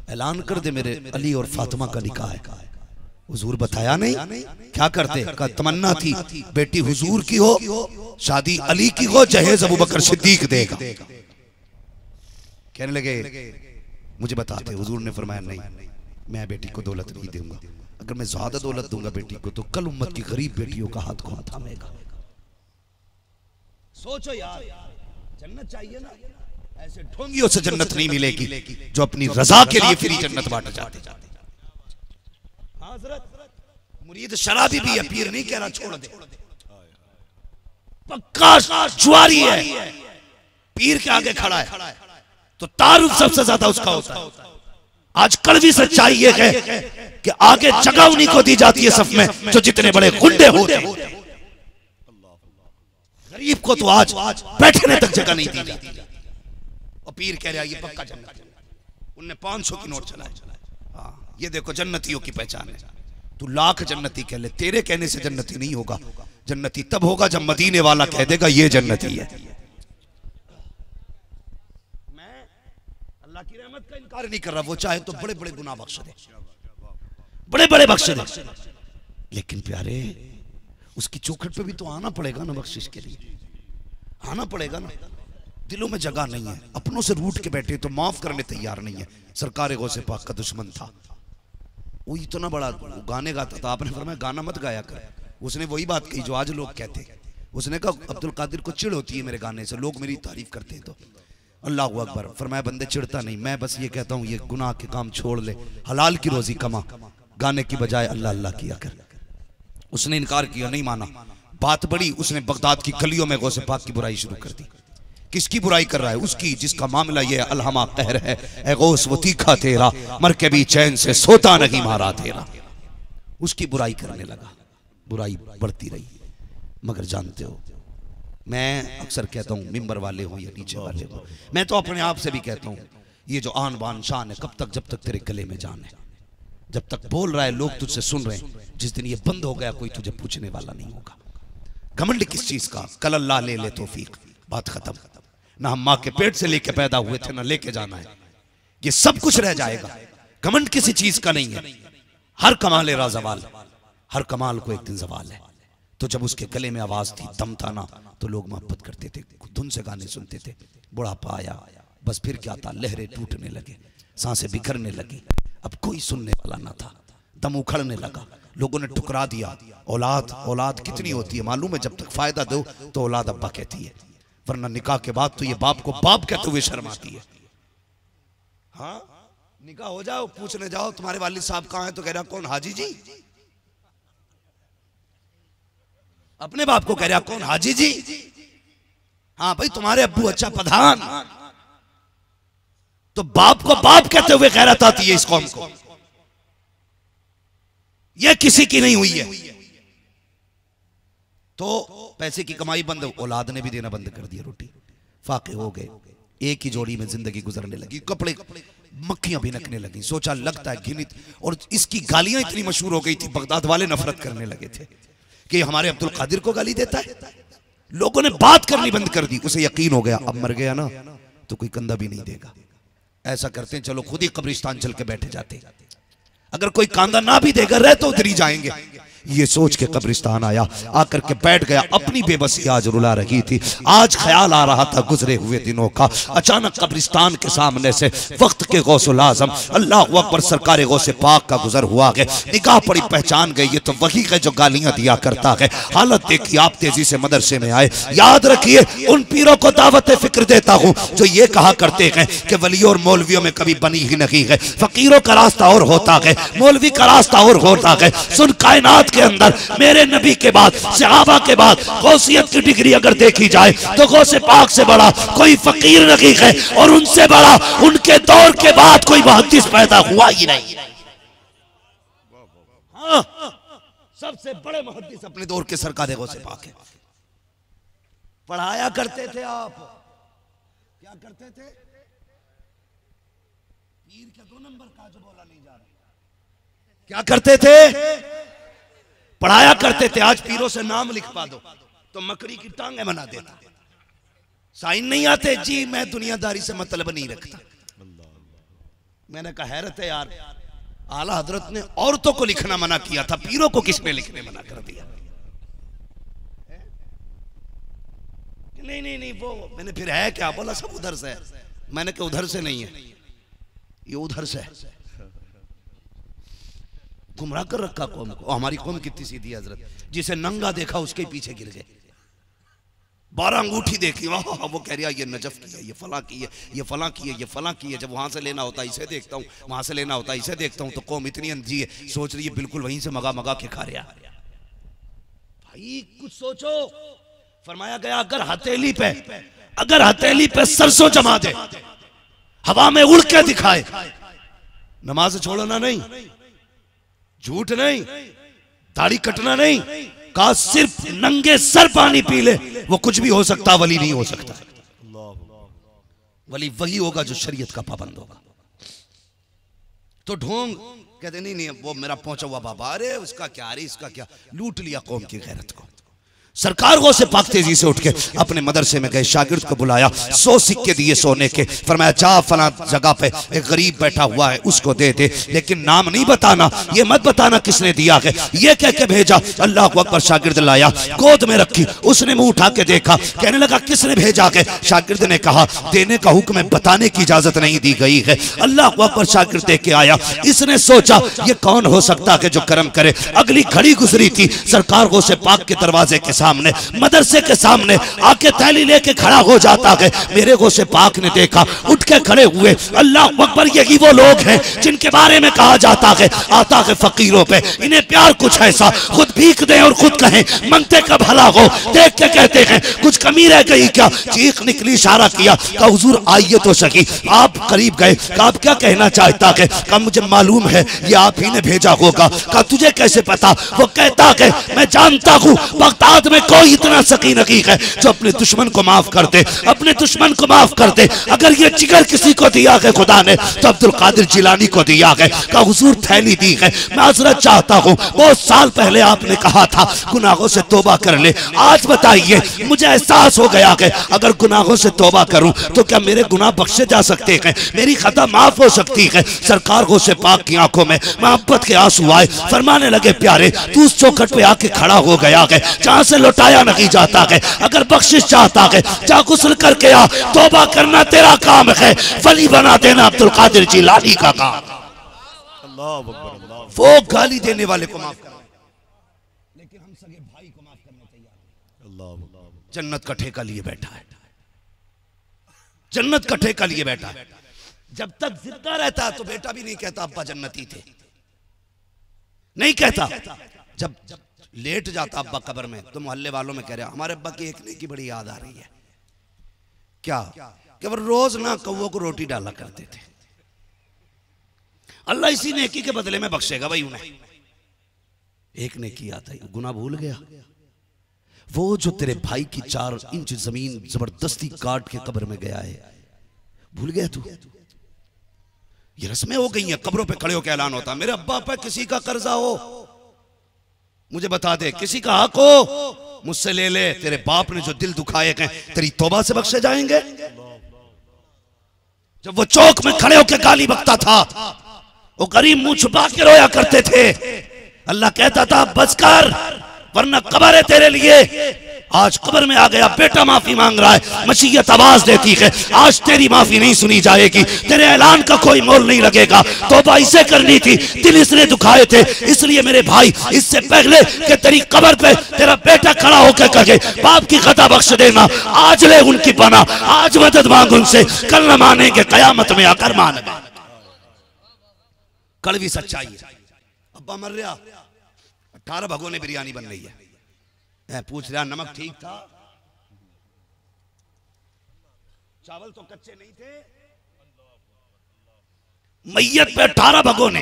ऐलान कर दे मेरे अली और फातिमा का निकाह है। हुजूर बताया नहीं, क्या करते, का तमन्ना थी बेटी हुजूर की हो, शादी अली की हो, जहेज अबू बकर सिद्दीक देगा। कहने लगे मुझे बताते, हुजूर ने फरमाया नहीं मैं बेटी को दौलत नहीं दूंगा, अगर मैं ज्यादा दौलत दूंगा बेटी को तो कल उम्मत की गरीब बेटियों का हाथ कौन थामेगा। सोचो यार, जन्नत चाहिए ना, ऐसे ढोंगियों से जन्नत नहीं मिलेगी जो अपनी रजा के लिए फ्री जन्नत बांट जाते। मुरीद शराबी भी है, पीर नहीं कह रहा छोड़ दे, पक्का जुआरी है, पीर के आगे खड़ा है तो तारुफ सबसे ज्यादा उसका होता है। आज कड़वी सच्चाई ये है कि आगे जगह उन्हीं को दी जाती है सफ में जो जितने बड़े गुंडे होते हैं। गरीब को तो आज बैठने तक जगह नहीं दी जाती। और पीर कह रहा ये पक्का जन्नत, उनने 500 की नोट चलाए। हाँ ये देखो जन्नतियों की पहचान है। तू लाख जन्नती कह ले, तेरे कहने से जन्नती नहीं होगा। जन्नती तब होगा जब मदीने वाला कह देगा ये जन्नती है। मैं अल्लाह की रहमत का इनकार नहीं कर रहा, वो चाहे तो बड़े बड़े गुनाह बख्श दे, बड़े बड़े बख्श दे, लेकिन प्यारे उसकी चौखट पे भी तो आना पड़ेगा ना, बख्शिश के लिए आना पड़ेगा ना। दिलों में जगह नहीं है, अपनों से रूठ के बैठे तो माफ करने तैयार नहीं है। सरकार गौसे पाक का दुश्मन था, वो इतना बड़ा गाने गाता था, आपने फरमाया गाना मत गाया कर। उसने वही बात कही जो आज लोग कहते हैं। उसने कहा अब्दुल कादिर को चिढ़ होती है मेरे गाने से, लोग मेरी तारीफ करते हैं तो। अल्लाह अकबर। फरमाया बंदे चिढ़ता नहीं, मैं बस ये कहता हूँ ये गुनाह के काम छोड़ ले, हलाल की रोजी कमा, गाने की बजाय अल्लाह अल्लाह किया कर। उसने इनकार किया, नहीं माना, बात बड़ी, उसने बगदाद की गलियों में गौसे पाक की बुराई शुरू कर दी। किसकी बुराई कर रहा है? उसकी जिसका मामला ये अलहमा कहर है, ए गौस वो तीखा तेरा, मर के भी चैन से सोता नहीं मारा तेरा। उसकी बुराई करने लगा, बुराई बढ़ती रही। मगर जानते हो, मैं अक्सर कहता हूँ मिंबर वाले हो या नीचे वाले हो, मैं तो अपने आप से भी कहता हूँ ये जो आन बान शान है कब तक, जब तक तेरे गले में जान है, जब तक बोल रहा है लोग तुझसे सुन रहे हैं। जिस दिन ये बंद हो गया कोई तुझे पूछने वाला नहीं होगा। घमंड किस चीज का? कल अल्लाह ले ले तौफीक, बात खत्म। ना हम माँ के पेट से लेके पैदा हुए थे, ना लेके जाना है, ये सब कुछ रह जाएगा। घमंड किसी चीज का नहीं है। हर कमाल रा जवाल, हर कमाल को एक दिन जवाल है। तो जब उसके गले में आवाज थी, दम था ना, तो लोग मोहब्बत करते थे, धुन से गाने सुनते थे। बुढ़ापा आया, बस फिर क्या था, लहरें टूटने लगे, सांसें बिखरने लगी, अब कोई सुनने वाला ना था, दम उखड़ने लगा, लोगों ने ठुकरा दिया। औलाद औलाद कितनी होती है मालूम है? जब तक फायदा दो तो औलाद अब्बा कहती है, वरना निकाह के बाद तो ये बाप को बाप कहते हुए शर्म आती है। हाँ निकाह हो जाओ, पूछने जाओ तुम्हारे वालिद साहब कहाँ हैं, तो कह रहा कौन, हाजी जी। अपने बाप को कह रहा कौन, हाजी जी। हाँ भाई तुम्हारे अब्बू अच्छा प्रधान। तो बाप को बाप कहते हुए गैरत आती है इस कौम को। यह किसी की नहीं हुई है। तो पैसे की कमाई बंद, औलाद ने भी देना बंद कर दिया, रोटी फाके हो गए, एक ही जोड़ी में जिंदगी गुजरने लगी, कपड़े मक्खियां भिनकने लगी। सोचा लगता है घिनित, और इसकी गालियां इतनी मशहूर हो गई थी, बगदाद वाले नफरत करने लगे थे कि हमारे अब्दुल कादिर को गाली देता है। लोगों ने बात करनी बंद कर दी। उसे यकीन हो गया अब मर गया ना तो कोई कंधा भी नहीं देगा। ऐसा करते हैं चलो खुद ही कब्रिस्तान चल के बैठे जाते, अगर कोई कांदा ना भी देगा रह तो उधर ही जाएंगे। ये सोच के कब्रिस्तान आया, आकर के बैठ गया। अपनी बेबसी आज रुला रही थी। आज ख्याल आ रहा था गुजरे हुए दिनों का। अचानक कब्रिस्तान के सामने से वक्त के गौसुल आजम अल्लाह अकबर सरकार गौसे पाक का गुजर हुआ है। निगाह पड़ी, पहचान गई ये तो वही है जो गालियां दिया करता है। हालत देखी, आप तेजी से मदरसे में आए। याद रखिए उन पीरों को दावत फिक्र देता हूँ जो ये कहा करते हैं कि वलियों और मौलवियों में कभी बनी ही नहीं है। फकीरों का रास्ता और होता है, मौलवी का रास्ता और होता है। सुन, कायनात के अंदर मेरे नबी के बाद, सहाबा के बाद गौसियत की डिग्री अगर देखी जाए तो गौसे पाक से बड़ा कोई फकीर नहीं है, और उनसे बड़ा उनके दौर के बाद कोई मुहद्दिस पैदा हुआ ही नहीं। हाँ, सबसे बड़े मुहद्दिस अपने दौर के सरकार गौसे पाक है। पढ़ाया करते थे आप, क्या करते थे? पीर के 2 नंबर का जो बोला नहीं जा रहा, क्या करते थे? पढ़ाया करते थे। आज पीरों से नाम लिखवा दो तो मकड़ी की टांगे बना देता। साइन नहीं आते जी, मैं दुनियादारी से मतलब नहीं रखता। मैंने कहा हैरत है यार, आला हजरत ने औरतों को लिखना मना किया था, पीरों को किसने लिखने मना कर दिया? नहीं नहीं नहीं, वो मैंने फिर है क्या बोला, सब उधर से है। मैंने कहा उधर से नहीं है, ये उधर से है। गुमराह कर रखा कौम को। हमारी कौम कितनी सीधी है हजरत, जिसे नंगा देखा उसके पीछे गिर गए। 12 अंगूठी देखी, वाह वो कह रहा ये नजफ की है, ये फला की है, ये फला की है, ये फला की है। जब वहां से लेना होता है इसे देखता हूँ, वहां से लेना होता है इसे देखता हूँ, तो कौम इतनी अंधी है, सोच रही है बिल्कुल वहीं से मगा मगा के खा रहा। भाई कुछ सोचो। फरमाया गया अगर हथेली पे सरसों जमा दे, हवा में उड़ के दिखाए, नमाज छोड़ना नहीं, झूठ नहीं, दाढ़ी कटना नहीं, कहा सिर्फ नंगे सर पानी पी ले, वो कुछ भी हो सकता, वली नहीं हो सकता। वली वही होगा जो शरीयत का पाबंद होगा। तो ढोंग कहते नहीं नहीं वो मेरा पहुंचा हुआ बाबा, अरे उसका क्या, अरे इसका क्या। लूट लिया कौम की गैरत को। सरकार गौसे पाक तेजी से उठ के अपने मदरसे में गए, शागिर्द को बुलाया, 100 सिक्के दिए सोने के। फरमाया जा फला जगह पे एक गरीब बैठा हुआ है उसको दे दे, लेकिन नाम नहीं बताना, ये मत बताना किसने दिया है। ये कह के भेजा। अल्लाह अकबर। शागिर्द लाया, गोद में रखी, उसने मुंह उठा के देखा, कहने लगा किसने भेजा है? शागिर्द ने कहा देने का हुक्म है, बताने की इजाजत नहीं दी गई है। अल्लाह अकबर। शागिर्द दे के आया। इसने सोचा ये कौन हो सकता है जो करम करे। अगली घड़ी गुजरी थी, सरकार गौसे पाक के दरवाजे के सामने, मदरसे के सामने आके थैली लेके खड़ा हो जाता है। मेरे गौसे पाक ने देखा, उठ के खड़े हुए। अल्लाह अकबर। यही वो लोग हैं जिनके बारे में कहा जाता है आता है फकीरों पे इन्हें प्यार कुछ ऐसा, खुद भीख दें और खुद कहें मंगते का भला हो। देख के कहते हैं कुछ कमी रह गई क्या? चीख निकली, इशारा किया, कहा हुजूर आइए तो सही। आप करीब गए, कहा आप क्या कहना चाहता है? कहा मुझे मालूम है ये आप ही ने भेजा होगा। कहा तुझे कैसे पता? वो कहता है मैं जानता हूँ बगदाद में कोई इतना सकी नहीं है जो अपने दुश्मन को माफ कर दे, अपने दुश्मन को माफ कर दे। अगर ये जिगर किसी को दिया है खुदा ने तो अब्दुल कादिर जिलानी को दिया है। कहा हुजूर थैली दी है, माजरत चाहता हूँ, बहुत साल पहले आपने कहा था गुनाहों से तौबा कर ले। आज बताइए मुझे एहसास हो गया है अगर गुनाहों से तौबा करूं तो क्या मेरे गुनाह बख्शे जा सकते हैं, मेरी खता माफ हो सकती है। सरकार गौसे पाक की आंखों में मोहब्बत के आंसू आए। फरमाने लगे प्यारे तू उस चौखट पे आके खड़ा हो गया है जहां से लौटाया नहीं जाता है। अगर बख्शिश चाहता है जा गुस्ल करके आ, तौबा करना तेरा काम है, वली बना देना अब्दुल कादिर जिलानी का काम। वो गाली देने वाले को माफ कर, लेकिन हम सगे भाई को माफ करने तैयार। जन्नत का ठेका लिए बैठा है, जन्नत का ठेका लिए बैठा है। जब तक जिंदा रहता तो बेटा भी नहीं कहता अब्बा जन्नती थे, नहीं कहता। जब लेट जाता अब्बा कब्र में तो मोहल्ले वालों में कह रहे हमारे अब्बा की एक नेकी बड़ी याद आ रही है। क्या? कि वो रोज ना कौवों को रोटी डाला करते थे। अल्लाह इसी नेकी के बदले में बख्शेगा भाई उन्हें। एक नेकी आता है, गुनाह भूल गया। वो जो तेरे भाई की 4 इंच जमीन जबरदस्ती काट के कब्र में गया है, भूल गया तू? ये रस्में हो गई हैं, कब्रों पे खड़े होकर ऐलान होता मेरे अब्बा पे किसी का कर्जा हो मुझे बता दे, किसी का हक हो मुझसे ले ले। तेरे बाप ने जो दिल दुखाए हैं तेरी तौबा से बख्शे जाएंगे। जब वो चौक में खड़े होकर गाली बकता था, वो गरीब मुंह छुपा के रोया करते थे। अल्लाह कहता था बस कर वरना कब्र है तेरे लिए। आज कब्र में आ गया, बेटा माफी मांग रहा है, मशीयत आवाज देती है आज तेरी माफी नहीं सुनी जाएगी, तेरे ऐलान का कोई मोल नहीं लगेगा। तौबा इसे करनी थी, दिल इसने दुखाए थे, इसलिए मेरे भाई इससे पहले कि तेरी कब्र पे तेरा बेटा खड़ा होकर कहे बाप की खता बख्श देना, आज ले उनकी पना, आज मदद मांग उनसे, कल न मानेंगे कयामत में आकर मानेंगे। कड़वी सच्चाई है। अब्बा मर रहा, 18 भगोने बिरयानी बन रही है। मैं पूछ रहा नमक ठीक था? चावल तो कच्चे नहीं थे। मैयत पे 18 भगोने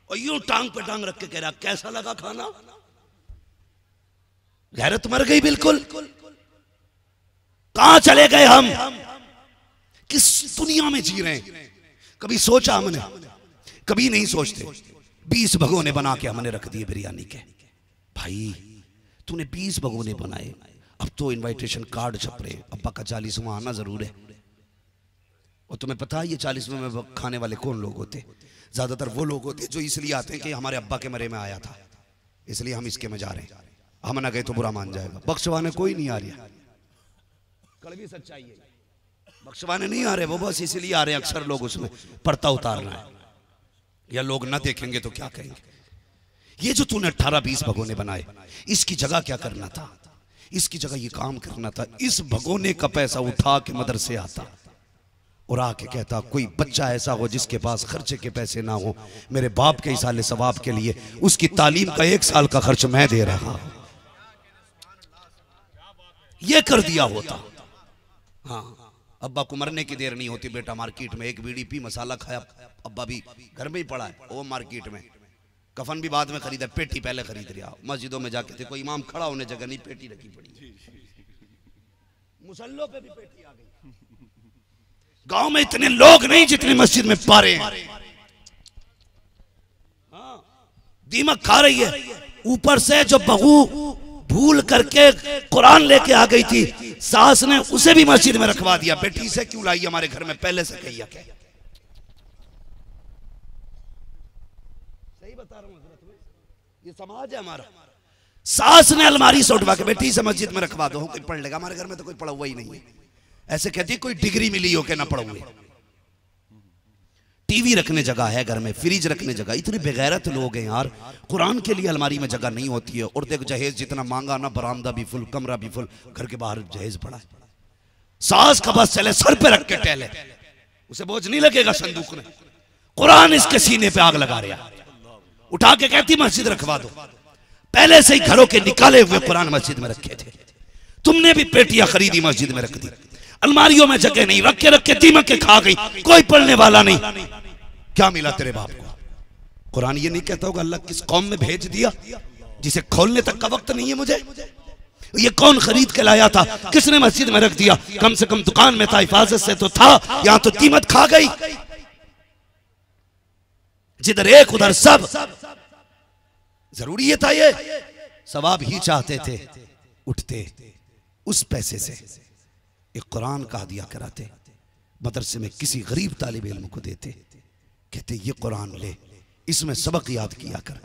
और यूं टांग पे टांग रख के कह रहा कैसा लगा खाना? गैरत मर गई बिल्कुल। कहां चले गए हम? किस दुनिया में जी रहे हैं? कभी सोचा हमने? कभी नहीं सोचते। 20 भगोने बना के हमने रख दिए बिरयानी के। भाई तूने 20 भगोने बनाए, अब तो इनविटेशन कार्ड छप रहे, अब्बा का 40वां आना जरूर है। और तुम्हें पता है ये 40वें में खाने वाले कौन लोग होते? ज्यादातर वो लोग होते जो इसलिए आते हैं कि हमारे अब्बा के मरे में आया था, इसलिए हम इसके में जा रहे हैं, हम ना गए तो बुरा मान जाएगा। बख्शवाने कोई नहीं आ रहा, कड़वी सच्चाई है। बख्शवाने नहीं आ रहे, वो बस इसलिए आ रहे हैं अक्सर लोग उसमें पर्दा उतारना है, या लोग ना देखेंगे तो क्या कहेंगे। ये जो तूने 18-20 भगोने बनाए, इसकी जगह क्या करना था? इसकी जगह ये काम करना था, इस भगोने का पैसा उठा के मदरसे आता और आके कहता कोई बच्चा ऐसा हो जिसके पास खर्चे के पैसे ना हो, मेरे बाप के इसाले सवाब के लिए उसकी तालीम का 1 साल का खर्च मैं दे रहा हूं। ये कर दिया होता। हाँ, अब्बा को मरने की देर नहीं होती, बेटा मार्केट में एक बीड़ी पी, मसाला खाया, अब्बा भी घर में ही पड़ा है, वो मार्केट में कफन भी बाद में खरीदा, पेटी पहले खरीद लिया। मस्जिदों में जाके थे, कोई इमाम खड़ा होने जगह नहीं, पेटी रखी पड़ी, मुसल्लों पे भी पेटी आ गई। गांव में इतने लोग नहीं जितने मस्जिद में पारे हैं। हाँ, दीमक खा रही है। ऊपर से जो बहू भूल करके कुरान लेके आ गई थी, सास ने उसे भी मस्जिद में रखवा दिया। बेटी से क्यों लाई हमारे घर में, पहले से कहिए क्या? सही बता रहा हूं हजरत, ये समाज है हमारा। सास ने अलमारी से उठवा के बेटी से मस्जिद में रखवा दो, कोई पढ़ लेगा। हमारे घर में तो कोई पढ़ा हुआ ही नहीं है। ऐसे कहती कोई डिग्री मिली हो के ना पढ़े हुए। टीवी रखने जगह है घर में, फ्रिज रखने जगह, इतने बेगैरत लोग हैं यार। कुरान के लिए अलमारी में जगह नहीं होती है। और देख जहेज जितना मांगा ना, बरामदा भी फुल, कमरा भी फुल, घर के बाहर जहेज पड़ा है। सास का बस चले सर पे रख के टहले, उसे बोझ नहीं लगेगा संदूक में। कुरान इसके सीने पे आग लगा रहा, उठा के कहती मस्जिद रखवा दो। पहले से ही घरों के निकाले हुए कुरान मस्जिद में रखे थे, तुमने भी पेटियां खरीदी मस्जिद में रख दी। अलमारियों में जगह नहीं, रख के दीमक के खा गई, कोई पढ़ने वाला नहीं। क्या मिला तेरे बाप को? कुरान ये नहीं कहता होगा अल्लाह किस कौम में भेज दिया जिसे खोलने तक का वक्त नहीं है मुझे? ये कौन खरीद के लाया था? किसने मस्जिद में रख दिया? कम से कम दुकान में था, हिफाजत से तो था, यहां तो कीमत खा गई। जिधर एक उधर सब। जरूरी ये था, ये सवाब ही चाहते थे, उठते उस पैसे से एक कुरान का हदिया कराते, मदरसे में किसी गरीब तालिब इल्म को देते, कहते ये कुरान ले, इसमें सबक याद किया कर।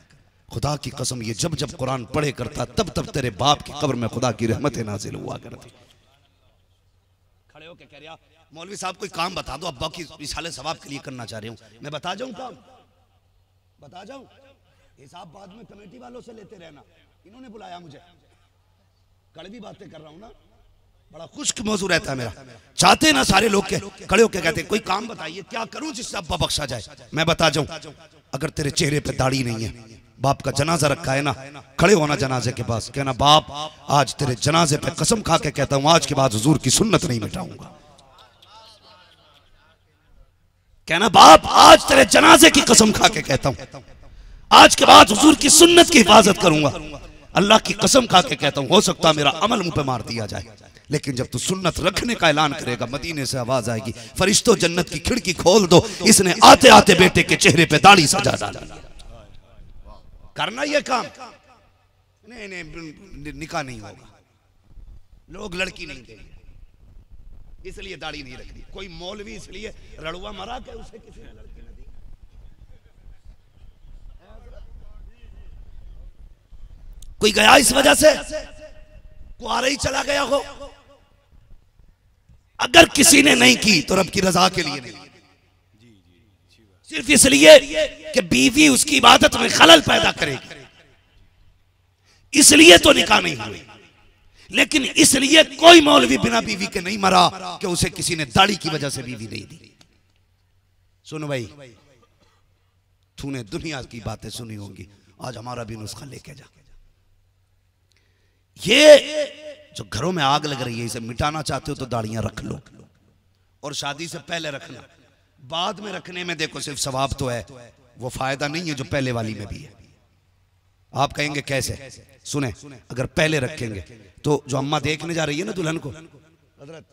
खुदा की कसम ये जब जब कुरान पढ़े करता तब तब तेरे बाप की कब्र में खुदा की रहमतें नाजिल हुआ करती। खड़े होके कह रहा मौलवी साहब कोई काम बता दो, अब्बा की इसाले सवाब के लिए करना चाह रही हूँ। मैं बता जाऊं काम? बता जाऊं? हिसाब बाद में कमेटी वालों से लेते रहना, इन्होंने बुलाया मुझे, कड़वी बातें कर रहा हूं ना। बड़ा खुश्क मौजू रहता है मेरा। चाहते ना सारे लोग के खड़े होके कहते कोई काम बताइए क्या करूं जिससे अब्बा बख्शा जाए। मैं बता जाऊं, अगर तेरे चेहरे पे दाढ़ी नहीं है, बाप का जनाजा रखा है ना, खड़े होना जनाजे के पास, कहना बाप आज तेरे जनाजे पे कसम खा के कहता हूं आज के बाद हुजूर की सुन्नत नहीं मिटाऊंगा। कहना बाप आज तेरे जनाजे की कसम खा के कहता हूं आज के बाद हुजूर की सुन्नत की हिफाजत करूंगा। अल्लाह की कसम खा के कहता हूं हो सकता मेरा अमल मुंह पे मार दिया जाए, लेकिन जब तू सुन्नत रखने का ऐलान करेगा मदीने से आवाज आएगी फरिश्तों जन्नत की खिड़की खोल दो, इसने आते आते बेटे के चेहरे पे दाढ़ी सजा डाली। करना ये काम नहीं, नहीं निकाह नहीं होगा, लोग लड़की नहीं देंगे इसलिए दाढ़ी नहीं रखनी। कोई मौलवी इसलिए रड़ुआ मरा के उसे किसी ने लड़की न दी। कोई गया इस वजह से कुआरा ही चला गया हो। अगर किसी ने नहीं की तो रब की रजा के लिए नहीं, सिर्फ इसलिए कि बीवी उसकी इबादत में खलल पैदा करेगी इसलिए तो निकाह नहीं हुई। लेकिन इसलिए कोई मौलवी बिना बीवी के नहीं मरा कि उसे किसी ने दाढ़ी की वजह से बीवी नहीं दी। सुनो भाई, तूने दुनिया की बातें सुनी होंगी, आज हमारा भी नुस्खा लेके जा। ये जो घरों में आग लग रही है इसे मिटाना चाहते हो तो दाढ़ियां रख लो, और शादी से पहले रखना। बाद में रखने में देखो सिर्फ सवाब तो है, वो फायदा नहीं है जो पहले वाली में भी है। आप कहेंगे कैसे? सुने, अगर पहले रखेंगे तो जो अम्मा देखने जा रही है ना दुल्हन को, हजरत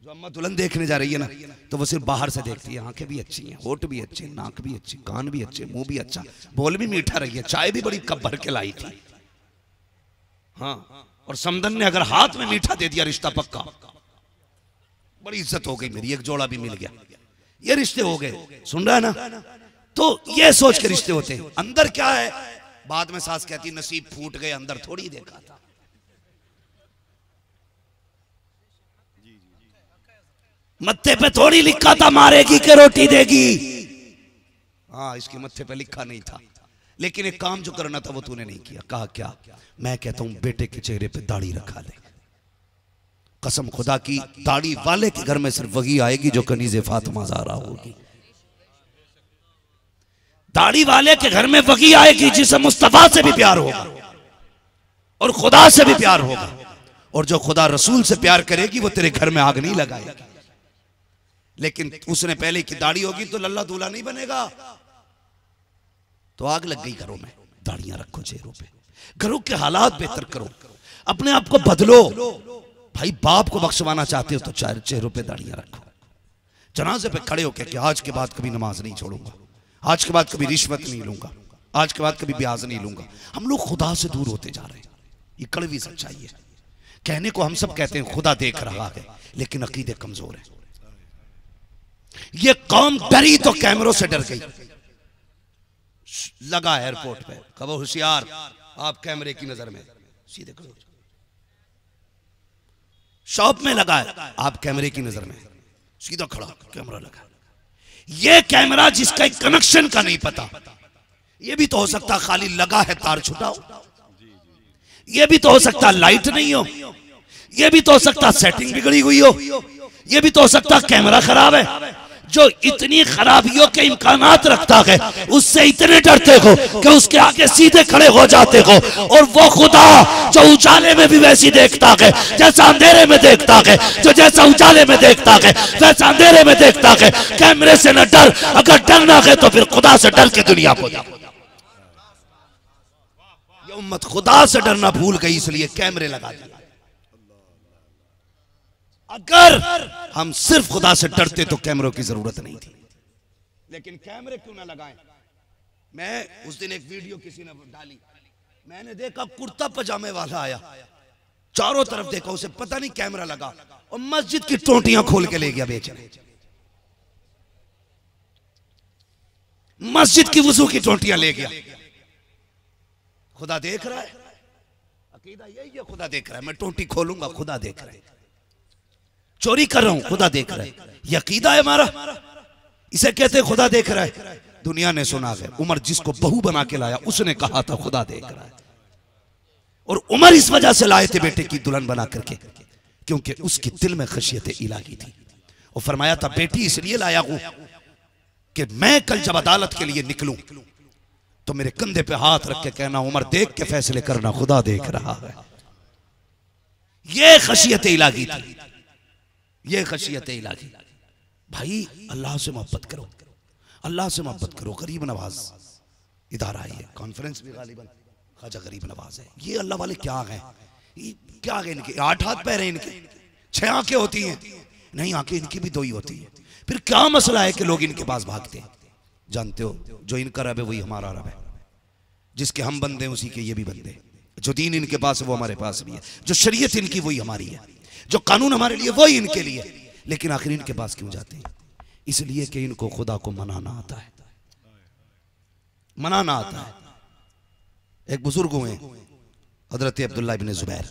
जो अम्मा दुल्हन देखने जा रही है ना, तो वो सिर्फ बाहर से देखती है, आंखें भी अच्छी हैं, होठ भी अच्छे, नाक भी अच्छी, कान भी अच्छे, मुंह भी अच्छा, बोल भी मीठा रही है, चाय भी बड़ी कप भर के लाई थी। हाँ, और समदन ने अगर हाथ में मीठा दे दिया रिश्ता पक्का, बड़ी इज्जत हो गई मेरी, एक जोड़ा भी मिल गया, ये रिश्ते हो गए। सुन रहा है ना? तो ये सोच के रिश्ते होते हैं। अंदर क्या है बाद में सास कहती नसीब फूट गए, अंदर थोड़ी देखा था। मत्थे पे थोड़ी लिखा था मारेगी के रोटी देगी। हाँ, इसके मत्थे पे लिखा नहीं था, लेकिन एक काम जो करना था वो तूने नहीं किया। कहा क्या? मैं कहता हूं बेटे के चेहरे पे दाढ़ी रखा ले। कसम खुदा की, दाढ़ी वाले के घर में सिर्फ वही आएगी जो कनीज़े फातिमा ज़हरा होगी। दाढ़ी वाले के घर में वही आएगी जिसे मुस्तफा से भी प्यार होगा और खुदा से भी प्यार होगा। और जो खुदा रसूल से प्यार करेगी वो तेरे घर में आग नहीं लगाएगी। लेकिन उसने पहले की दाढ़ी होगी तो लल्ला दूल्हा नहीं बनेगा। तो आग लग गई घरों में। दाढ़ियां रखो चेहरों पे, घरों के हालात बेहतर करो, अपने आप को बदलो। भाई बाप को बख्शवाना चाहते हो तो चेहरों पे दाढ़ियां रखो। जनाजे पे खड़े होकर कि आज के बाद कभी नमाज नहीं छोड़ूंगा, आज के बाद कभी रिश्वत नहीं लूंगा, आज के बाद कभी ब्याज नहीं लूंगा। हम लोग खुदा से दूर होते जा रहे हैं, ये कड़वी सच्चाई है। कहने को हम सब कहते हैं खुदा देख रहा है, लेकिन अकीदे कमजोर है। ये कौम डरी तो कैमरों से डर गई। लगा एयरपोर्ट पे, कहो होशियार आप कैमरे की नजर में, सीधे करो। शॉप में लगा है, आप कैमरे की नजर में, सीधा खड़ा कैमरा लगा। ये कैमरा जिसका कनेक्शन का नहीं पता, ये भी तो हो सकता खाली लगा है तार छुटाओ, ये भी तो हो सकता लाइट नहीं हो, ये भी तो हो सकता सेटिंग बिगड़ी हुई हो, ये भी तो हो सकता कैमरा खराब है। जो इतनी खराबियों के इम्कानात रखता है उससे इतने डरते हो कि उसके आगे सीधे खड़े हो जाते हो। और वो खुदा जो उजाले में भी वैसी देखता है जैसा अंधेरे में देखता है, जो जैसा उजाले में देखता है वैसा अंधेरे में देखता है। कैमरे से न डर, अगर डरना है तो फिर खुदा से डर के दुनिया को जा। ये उम्मत खुदा से डरना भूल गई, इसलिए कैमरे लगा दिए। अगर हम सिर्फ खुदा से डरते तो कैमरों की जरूरत नहीं थी, लेकिन कैमरे क्यों ना लगाएं। मैं उस दिन एक वीडियो किसी ने डाली, मैंने देखा कुर्ता पजामे वाला आया, चारों तरफ देखा, उसे पता नहीं कैमरा लगा और मस्जिद की टोंटियां खोल के ले गया बेचने। मस्जिद की वुजू की टोंटियां ले गया। खुदा देख रहा है, अकीदा यही है, खुदा देख रहा है। मैं टोंटी खोलूंगा, खुदा देख रहा है। चोरी कर रहा हूं, खुदा देख रहा है। ये अकीदा है हमारा, इसे कहते हैं खुदा देख रहा है। दुनिया ने सुना है, उमर जिसको बहू बना के लाया उसने कहा था खुदा देख रहा है। और उमर इस वजह से लाए थे बेटे की दुल्हन बना करके क्योंकि उसकी दिल में खशियत इलाही थी। और फरमाया था बेटी इसलिए लाया हूं कि मैं कल जब अदालत के लिए निकलूं तो मेरे कंधे पे हाथ रख के कहना उमर देख के फैसले करना, खुदा देख रहा है। ये खशियत इलाही थी, ये खशियत इलाही। भाई अल्लाह से मोहब्बत करो, अल्लाह से मोहब्बत करो। गरीब नवाज इदारा है, कॉन्फ्रेंस भी गालिबन ख्वाजा गरीब नवाज है। ये अल्लाह वाले क्या हैं, क्या है इनके? 8 हाथ पैर हैं इनके, 6 आंखें होती हैं? नहीं, आंखें इनकी भी 2 ही होती है। फिर क्या मसला है कि लोग इनके पास भागते हैं? जानते हो, जो इनका रब है वही हमारा रब है, जिसके हम बंदे हैं उसी के ये भी बंदे हैं। जो दीन इनके पास है वो हमारे पास भी है, जो शरीयत इनकी वही हमारी है, जो कानून हमारे लिए वही इनके लिए। लेकिन आखिर इनके पास क्यों जाते हैं? इसलिए कि इनको खुदा को मनाना आता है, मनाना आता है। एक बुजुर्ग हुए हजरत अब्दुल्ला इब्न जुबैर,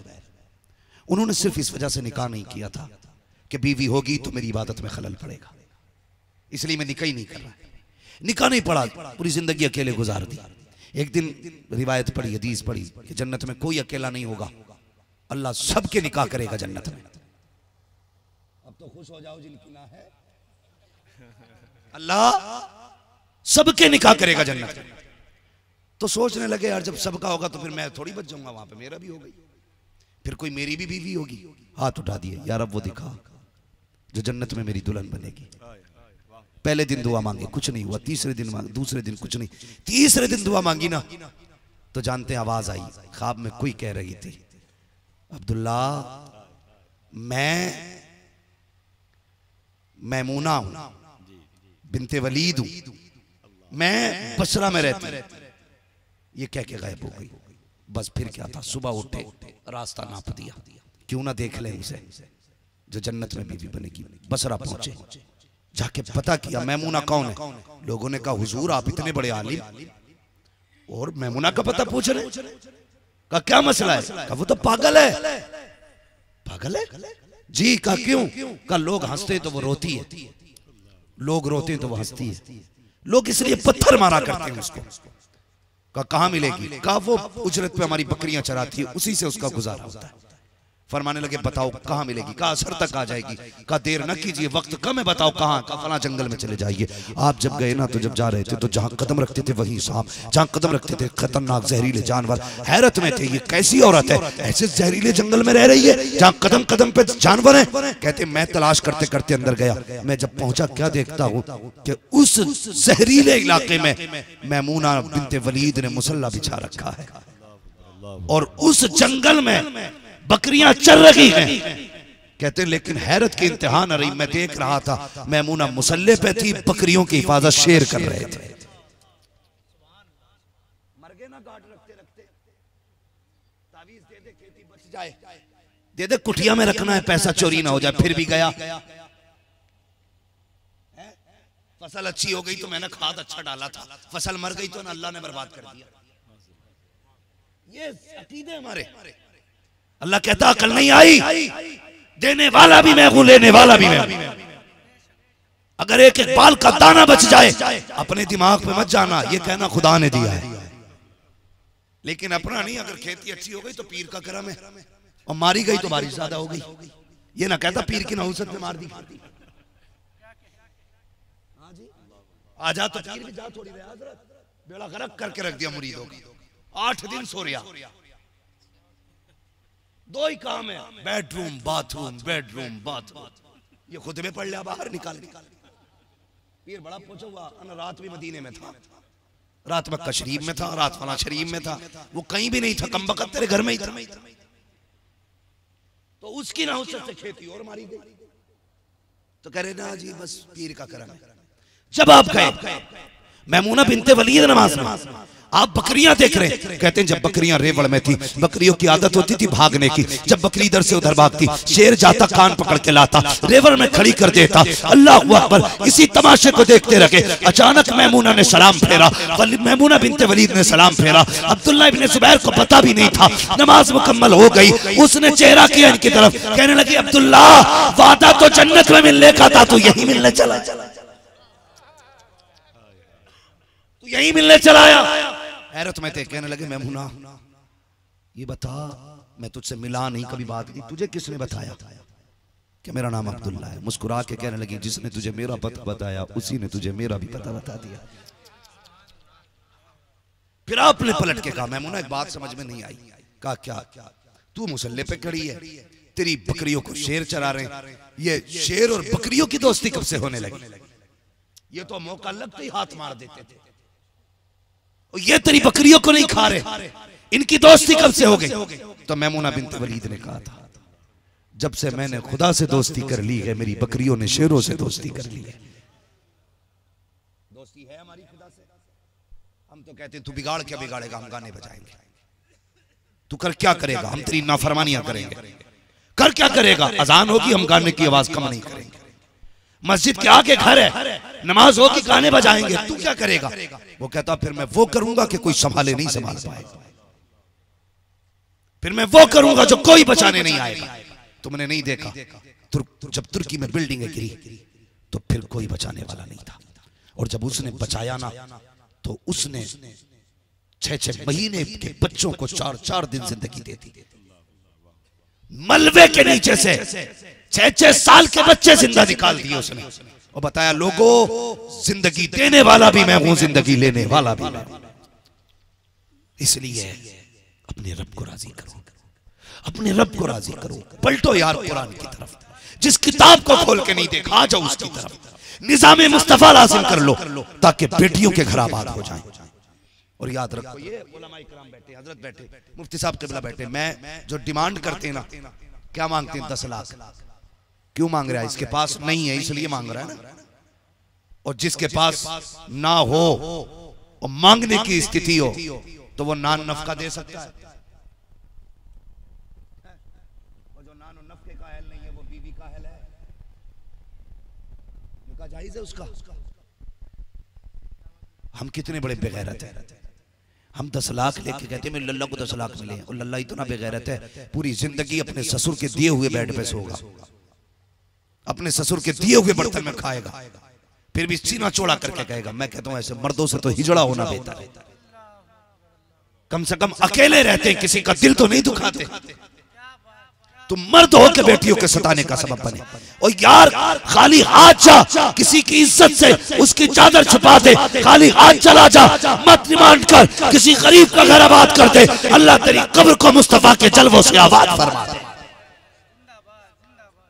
उन्होंने सिर्फ इस वजह से निकाह नहीं किया था कि बीवी होगी तो मेरी इबादत में खलल पड़ेगा, इसलिए मैं निकाह ही नहीं कर रहा। निकाह नहीं पड़ा, पूरी जिंदगी अकेले गुजार दी। एक दिन रिवायत पढ़ी, हदीस पढ़ी कि जन्नत में कोई अकेला नहीं होगा, अल्लाह सबके निकाह करेगा जन्नत में। अब तो खुश हो जाओ जिनकी ना है, अल्लाह सबके निकाह करेगा जन्नत में। तो सोचने लगे यार जब सबका होगा तो फिर मैं थोड़ी बच जाऊंगा, वहां पे मेरा भी हो गई, फिर कोई मेरी भी बीवी होगी। हाथ उठा दिए, यार अब वो दिखा जो जन्नत में मेरी दुल्हन बनेगी। पहले दिन दुआ मांगे, कुछ नहीं हुआ। तीसरे दिन मांगे, दूसरे दिन कुछ नहीं। तीसरे दिन दुआ मांगी ना तो जानते हैं आवाज आई, ख्वाब में कोई कह रही थी, अब्दुल्ला मैं मैमूना हूं, बिनते वलीद हूं, मैं बसरा में रहती हूं। ये कह के गायब हो गई। बस फिर क्या था, सुबह उठे रास्ता नाप दिया, क्यों ना देख ले उसे जो जन्नत में बीवी बनेगी। बसरा पहुंचे, जाके पता किया मैमूना कौन है। लोगों ने कहा हुजूर आप इतने बड़े आलिम और मैमूना का पता पूछ रहे? कहा क्या मसला है? कहा वो तो पागल है। पागल है जी? कहा क्यों? कहा लोग हंसते तो वो रोती है, लोग रोते हैं तो वो हंसती है, लोग इसलिए पत्थर मारा करते हैं उसको। कहा कहां मिलेगी? कहा वो उजरत पे हमारी बकरियां चराती है, उसी से उसका गुजारा होता है। फरमाने लगे बताओ कहां मिलेगी? कहा असर तक आ जाएगी। कहा देर न कीजिए, वक्त कम है, बताओ कहां? कहा फला जंगल में चले जाइए। आप जब गए ना तो जब जा रहे थे तो जहां कदम रखते थे वही सांप, जहां कदम रखते थे खतरनाक जहरीले जानवर। हैरत में थे, ये कैसी औरत है, ऐसे जहरीले जंगल में रह रही है जहां कदम कदम पे जानवर है। कहते मैं तलाश करते करते अंदर गया, मैं जब पहुंचा क्या देखता हूं कि उस जहरीले इलाके में मैमूना बिनते वलीद ने मुसल्ला बिछा रखा है और उस जंगल में बकरियां चल रही हैं। कहते लेकिन हैरत की इंतहा न रही, मैं देख रहा था मैमूना मुसल्ले पे थी, बकरियों की हिफाजत शेर कर रहे थे। मर गए ना गार्ड रखते रखते, तावीज दे दे खेती बच जाए, दे दे कुटिया में रखना है पैसा चोरी ना हो जाए। फिर भी गया, फसल अच्छी हो गई तो मैंने खाद अच्छा डाला था, फसल मर गई तो अल्लाह ने बर्बाद कर दिया। ये अकीदे हमारे। अल्लाह कहता अकल नहीं आई, देने वाला भी मैं हूं, लेने वाला भी मैं हूं। अगर एक एक बाल का दाना बच जाए अपने दिमाग पे मत जाना, ये कहना खुदा ने दिया है, लेकिन अपना नहीं। अगर खेती अच्छी हो गई तो पीर का करम है, और मारी गई तो बारिश ज्यादा हो गई। ये ना कहता पीर की नहुसत में मार दी। आजा तो पीर भी जा थोड़ी रहा, बेड़ा गर्क करके रख दिया मुरीदों का। 8 दिन सो रहा, 2 ही काम है, बेडरूम बाथरूम, बेडरूम बाथरूम। ये खुद में पढ़ लिया, बाहर निकाल। पीर बड़ा पूछा हुआ, रात भी मदीने में था, रात मक्का शरीफ में था, रात फला शरीफ में था, वो कहीं भी नहीं था, कम बकत तेरे घर में ही था। तो उसकी नहुसत से खेती और मारी गई। तो कह रहे ना जी बस पीर का करम है। जब आप गए मैमूना बिनते वलीद नमाज में, आप बकरियां देख रहे हैं। कहते हैं जब बकरियां रेवड़ में थी, बकरियों की आदत होती थी भागने की। जब बकरी इधर से उधर भागती, शेर जाता कान पकड़ के लाता, रेवड़ में खड़ी कर देता। अल्लाह अकबर। इसी तमाशे को देखते रहे। अचानक मैमूना ने सलाम फेरा, मैमूना बिनते वलीद ने सलाम फेरा। अब्दुल्ला इब्न जुबैर को पता भी नहीं था, नमाज मुकम्मल हो गई। उसने चेहरा किया इनकी तरफ, कहने लगी अब्दुल्ला वादा तो जन्नत में मिलने का था, तू यही मिलने चला, तू यही मिलने चला आया। हैरत में थे, कहने लगे मैमूना ये बता, मैं तुझसे मिला नहीं, कभी बात की, तुझे किसने बताया? कि मेरा नाम अब्दुल्ला है। मुस्कुरा के कहने लगी जिसने तुझे मेरा पता बताया उसी ने तुझे मेरा भी पता बता दिया। फिर आपने पलट के कहा मैमूना एक बात समझ में नहीं आई। कहा क्या? तू मुसल्ले पे खड़ी है, तेरी बकरियों को शेर चरा रहे हैं, ये शेर और बकरियों की दोस्ती कब से होने लगी? ये तो मौका लगते ही हाथ मार देते थे। और ये तेरी बकरियों को नहीं खा रहे, इनकी दोस्ती कब से हो गई? तो मैमूना बिन्त वलीद ने कहा था जब से मैंने खुदा से दोस्ती कर ली है मेरी बकरियों ने शेरों से दोस्ती कर ली है। दोस्ती है हमारी खुदा से। हम तो कहते हैं तू बिगाड़ क्या बिगाड़ेगा, हम गाने बजाएंगे। तू कर क्या करेगा, हम तेरी नाफरमानियां करेंगे। कर क्या करेगा, अजान होगी हम गाने की आवाज कम नहीं करेंगे। मस्जिद के आगे घर है, नमाज होगी गाने बजाएंगे। तू क्या करेगा? वो कहता फिर मैं वो करूंगा कि कोई संभाले नहीं संभाल पाएगा, फिर मैं वो करूंगा जो कोई बचाने नहीं आएगा। तुमने नहीं देखा जब तुर्की में बिल्डिंगें गिरी तो फिर कोई बचाने वाला नहीं था, और जब उसने बचाया ना तो उसने 6-6 महीने के बच्चों को 4-4 दिन जिंदगी दे दी। मलबे के नीचे से 6-6 साल के बच्चे जिंदा निकाल दिए उसने, और बताया लोगों जिंदगी देने वाला भी मैं हूं, जिंदगी लेने वाला भी मैं हूं। इसलिए अपने रब को राजी करो, अपने रब को राजी करो। पलटो यार कुरान की तरफ, जिस किताब को खोल के नहीं देखा आ जाओ उसकी तरफ। निजामे मुस्तफा लाजिम कर लो ताकि बेटियों के घर आबाद हो जाएं। और याद रखो ये उलमा इकराम बैठे, हजरत बैठे, मुफ्ती साहब किबला बैठे, मैं जो डिमांड करते हैं ना, क्या मांगते हैं? 10 लाख। क्यों मांग रहा है? इसके पास नहीं है इसलिए मांग रहा है ना। और जिसके पास ना हो और मांगने की स्थिति हो तो वो नान नफका दे सकता है। जो नान और नफके का अहल नहीं है वो बीवी का अहल है, निकाह जायज है उसका। हम कितने बड़े बेगैरत हैं, हम 10 लाख लेके कहते हैं लल्ला को 10 लाख मिले, और लल्ला इतना बेगैरत है पूरी जिंदगी अपने ससुर के दिए हुए बेड पे सोगा, अपने ससुर के दिए हुए बर्तन में खाएगा, फिर भी सीना चौड़ा करके कहेगा। मैं कहता हूं ऐसे मर्दों से तो हिजड़ा होना बेहतर है। कम से कम अकेले रहते हैं, किसी का दिल तो नहीं दुखाते। तुम मर्द हो के बेटियों के सताने का सबब बने। और यार खाली हाथ जा, किसी की इज्जत से उसकी चादर छुपा दे, खाली हाथ चला जा, मत डिमांड कर किसी गरीब का घर आबाद कर दे। अल्लाह तेरी कब्र को मुस्तफा के जलवों से आबाद फरमा दे।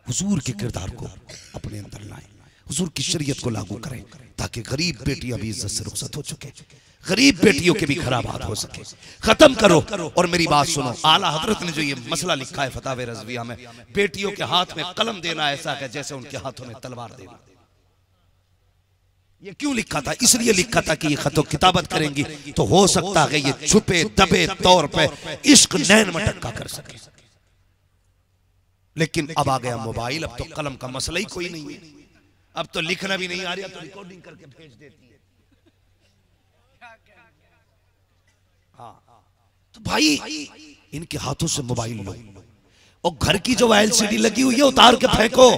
हुजूर के किरदार को अपने अंदर लाएं, हुजूर की शरीयत को लागू करें ताकि गरीब बेटियां भी इज्जत से रुखसत हो चुके, गरीब बेटियों के भी घर आबाद हो सके। खत्म करो। और मेरी बात सुनो, आला हजरत ने जो ये मसला लिखा है फतावे रज़विया में, बेटियों के हाथ में कलम देना ऐसा है जैसे उनके हाथों में तलवार देना। ये क्यों लिखा था? इसलिए लिखा था कि ये खतो किताबत करेंगी तो हो सकता है ये छुपे दबे तौर पे इश्क नैन मटक्का कर सके। लेकिन अब आ गया मोबाइल, अब तो कलम का मसला ही कोई नहीं है, अब तो लिखना भी नहीं आ रहा तो रिकॉर्डिंग करके भेज देती है। हाँ तो भाई इनके हाथों से मोबाइल लो, और घर की जो एलसीडी लगी हुई है उतार के फेंको,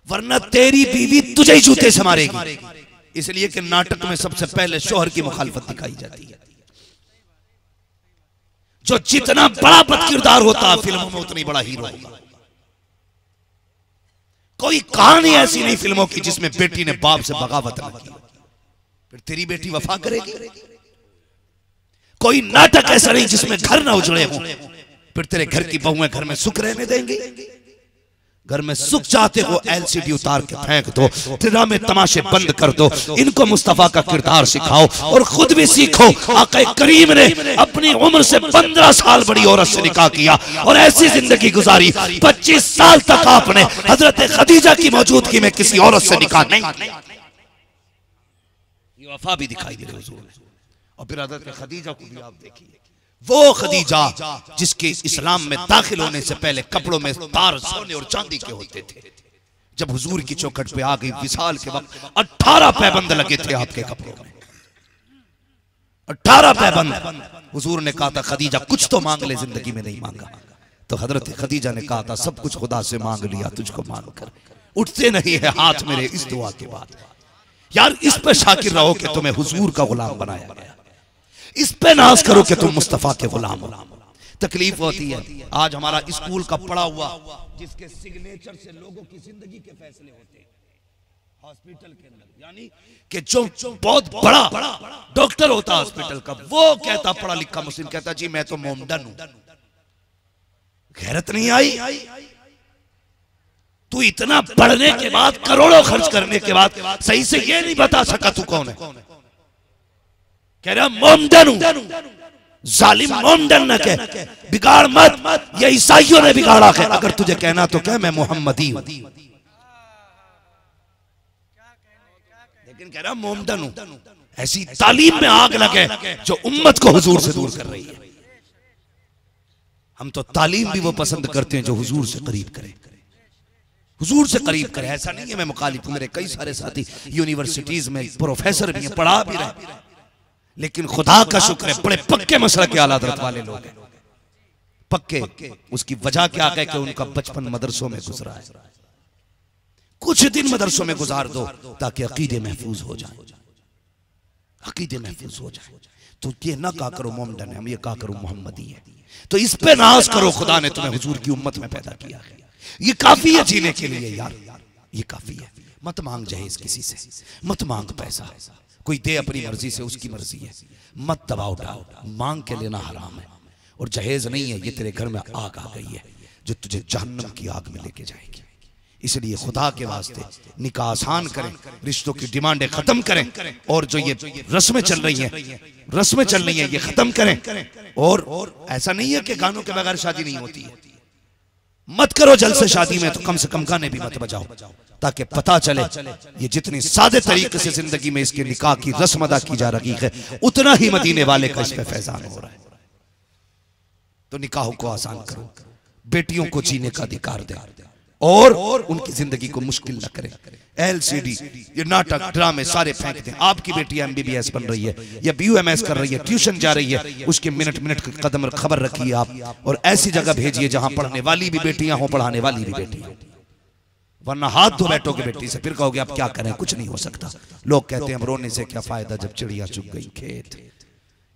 वरना तेरी बीवी तुझे ही जूते से मारेगी। इसलिए कि नाटक में सबसे पहले शोहर की मुखालफत दिखाई जाती है। जो जितना बड़ा बदकिरदार होता है फिल्मों में उतना ही बड़ा हीरो होगा। कोई कहानी ऐसी नहीं फिल्मों की जिसमें बेटी ने बाप से बगावत न की, फिर तेरी बेटी वफा करेगी। कोई नाटक ऐसा नहीं जिसमें घर ना उजड़े हो, फिर तेरे घर की बहुएं घर में सुख रहने देंगे। घर में सुख चाहते हो एलसीडी उतार के फेंक दो, ड्रामे तमाशे बंद कर दो, इनको मुस्तफा का किरदार सिखाओ और खुद भी सीखो। आका करीम ने अपनी उम्र से 15 साल बड़ी औरत से निकाह किया और ऐसी जिंदगी गुजारी, 25 साल तक आपने हजरत खदीजा की मौजूदगी में किसी औरत से निकाह नहीं। ये वफा भी दिखाई दे रही है। और फिर हजरत खदीजा को भी आप देखिए, वो खदीजा जिसके इस्लाम में दाखिल होने से पहले कपड़ों में तार सोने और चांदी के होते थे, जब हुजूर की चौखट पे आ गई विसाल के वक्त 18 पैबंद लगे थे आपके कपड़ों में, 18 पैबंद। हुजूर ने कहा था खदीजा कुछ तो मांग ले, जिंदगी में नहीं मांगा। तो हजरत खदीजा ने कहा था सब कुछ खुदा से मांग लिया, तुझको मांग कर उठते नहीं है हाथ मेरे इस दुआ के बाद। यार इस पे शाकिर रहो कि तुम्हें हुजूर का गुलाम बनाया गया, इस पे नाज करो कि तुम मुस्तफा के गुलाम हो। तकलीफ होती है। आज हमारा स्कूल का पढ़ा हुआ जिसके सिग्नेचर से लोगों की जिंदगी के फैसले होते हैं हॉस्पिटल के अंदर, यानी कि जो बहुत बड़ा डॉक्टर होता है हॉस्पिटल का, वो कहता पढ़ा लिखा मुस्लिम कहता जी मैं तो मोमडन हूं। गैरत नहीं आई? तू इतना पढ़ने के बाद, करोड़ों खर्च करने के बाद सही से ये नहीं बता सका तू कौन है। कह रहा मोमडन हूं। जालिम मोमडन न कह, बिगाड़ मत, ये ईसाइयों ने बिगाड़ा है। अगर तुझे कहना तो कह मैं मोहम्मदी हूं, लेकिन कह रहा मोमडन हूं। ऐसी तालीम में आग लगे जो उम्मत को हुजूर से दूर कर रही है। हम तो तालीम भी वो पसंद करते हैं जो हुजूर से करीब करे, हुजूर से करीब करे। ऐसा नहीं है मैं मुखालिफ हूं, मेरे कई सारे साथी यूनिवर्सिटीज में प्रोफेसर भी हैं, पढ़ा भी रहे, लेकिन खुदा का शुक्र है बड़े पक्के मसलक के आला हज़रत वाले लोग हैं, पक्के। उसकी वजह क्या है कि उनका बचपन मदरसों में गुजरा है। कुछ दिन मदरसों में गुजार दो ताकि अकीदे महफूज हो जाए, अकीदे महफूज हो जाए। तो ये ना कहा करो मोमडन है, हम ये कहा करो मोहम्मदी है। तो इस पे नाज करो, खुदा ने तुम्हें हुजूर की उम्मत में पैदा किया है, ये काफी है जीने के लिए यार, ये काफी है। मत मांग जहेज किसी से, मत मांग पैसा, कोई दे अपनी मर्जी से, उसकी मर्जी है। मत दबाव डाल, मांग के लेना हराम है। और जहेज नहीं है, ये तेरे घर में आग आ गई है जो तुझे जहन्नम की आग में लेके जाएगी। इसलिए खुदा के वास्ते निकाह आसान करें, रिश्तों की डिमांडें खत्म करें, और जो ये रस्में चल रही हैं, रस्में चल रही हैं, ये खत्म करें। और ऐसा नहीं है कि गानों के बगैर शादी नहीं होती है। मत करो जल्द से शादी में, तो कम से कम गाने भी मत बजाओ, ताकि पता चले ये जितनी सादे तरीके से जिंदगी में इसके निकाह की रस्म अदा की जा रही है, उतना ही मदीने वाले का इस पे फैजान हो रहा है। तो निकाह को आसान करो, बेटियों को जीने का अधिकार दें, और उनकी जिंदगी को मुश्किल न करें। LCD ये नाटक ड्रामे सारे फेंक दें। आपकी बेटी MBBS बन रही है या BUMS कर रही है, ट्यूशन जा रही है, उसके मिनट मिनट की कदम खबर रखिए आप, और ऐसी जगह भेजिए जहां पढ़ने वाली भी बेटियां हो, पढ़ाने वाली भी बेटियां। वरना हाथ धो बैठोगे बेटी से, फिर कहोगे अब क्या करें, कुछ नहीं हो सकता। लोग कहते हैं हम रोने से क्या फायदा जब चिड़िया चुग गई खेत।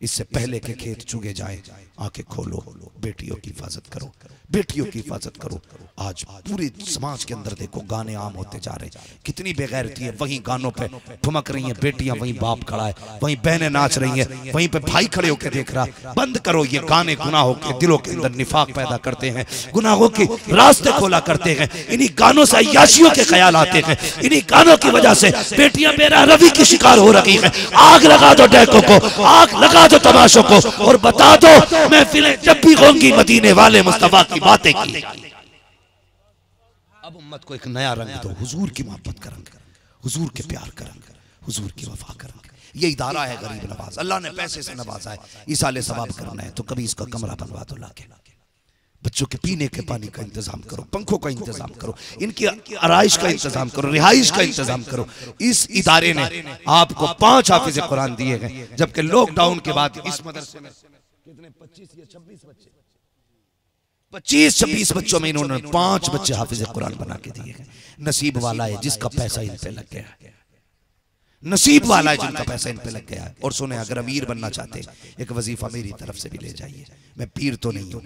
इससे पहले के खेत चुगे जाए, आंखें खोलो, बेटियों की हिफाजत करो, बेटियों की हिफाजत करो। आज पूरे समाज के अंदर देखो गाने आम होते जा रहे, कितनी बेगैरती है। वहीं गानों पे ठुमक रही हैं बेटियां, वहीं बाप खड़ा है, वहीं बहनें नाच रही हैं, वहीं पे भाई खड़े होकर देख रहा। बंद करो ये गाने, गुनाहों के दिलों के अंदर निफाक पैदा करते हैं, गुनाहों के रास्ते खोला करते हैं। इन्हीं गानों से अय्याशियों के ख्याल आते हैं, इन्हीं गानों की वजह से बेटियां बेरहमी की शिकार हो रही हैं। आग लगा दो डैकों को, आग लगा दो तमाशों को, और बता दो महफिलें जब भी होंगी मदीने वाले मुस्तफा की बातें की। अब उम्मत को एक नया रंग दो, हुजूर की मोहब्बत का रंग, हुजूर के प्यार का रंग, हुजूर की वफा का रंग। ये इदारा है गरीब नवाज, अल्लाह ने पैसे से नवाजा है। इसाले सवाब करना है तो कभी इसका कमरा बनवा दो लाके, बच्चों के पीने के पानी का इंतजाम करो, पंखों का इंतजाम करो, इनकी आराइश का इंतजाम करो, रिहाइश का इंतजाम करो। इस इदारे ने आपको 5 हाफिज कुरान दिए गए, जबकि लॉकडाउन के बाद इस मदरसे में कितने 25 या 26 बच्चे, 25-26 बच्चों में इन्होंने 5 बच्चे हाफिज कुरान बना के दिए गए। नसीब वाला है जिसका पैसा इन पे लग गया है, नसीब वाला है जिनका पैसा इन पे लग गया है। और सुने, अगर अमीर बनना चाहते एक वजीफा मेरी तरफ से भी ले जाइए। मैं पीर तो नहीं हूँ,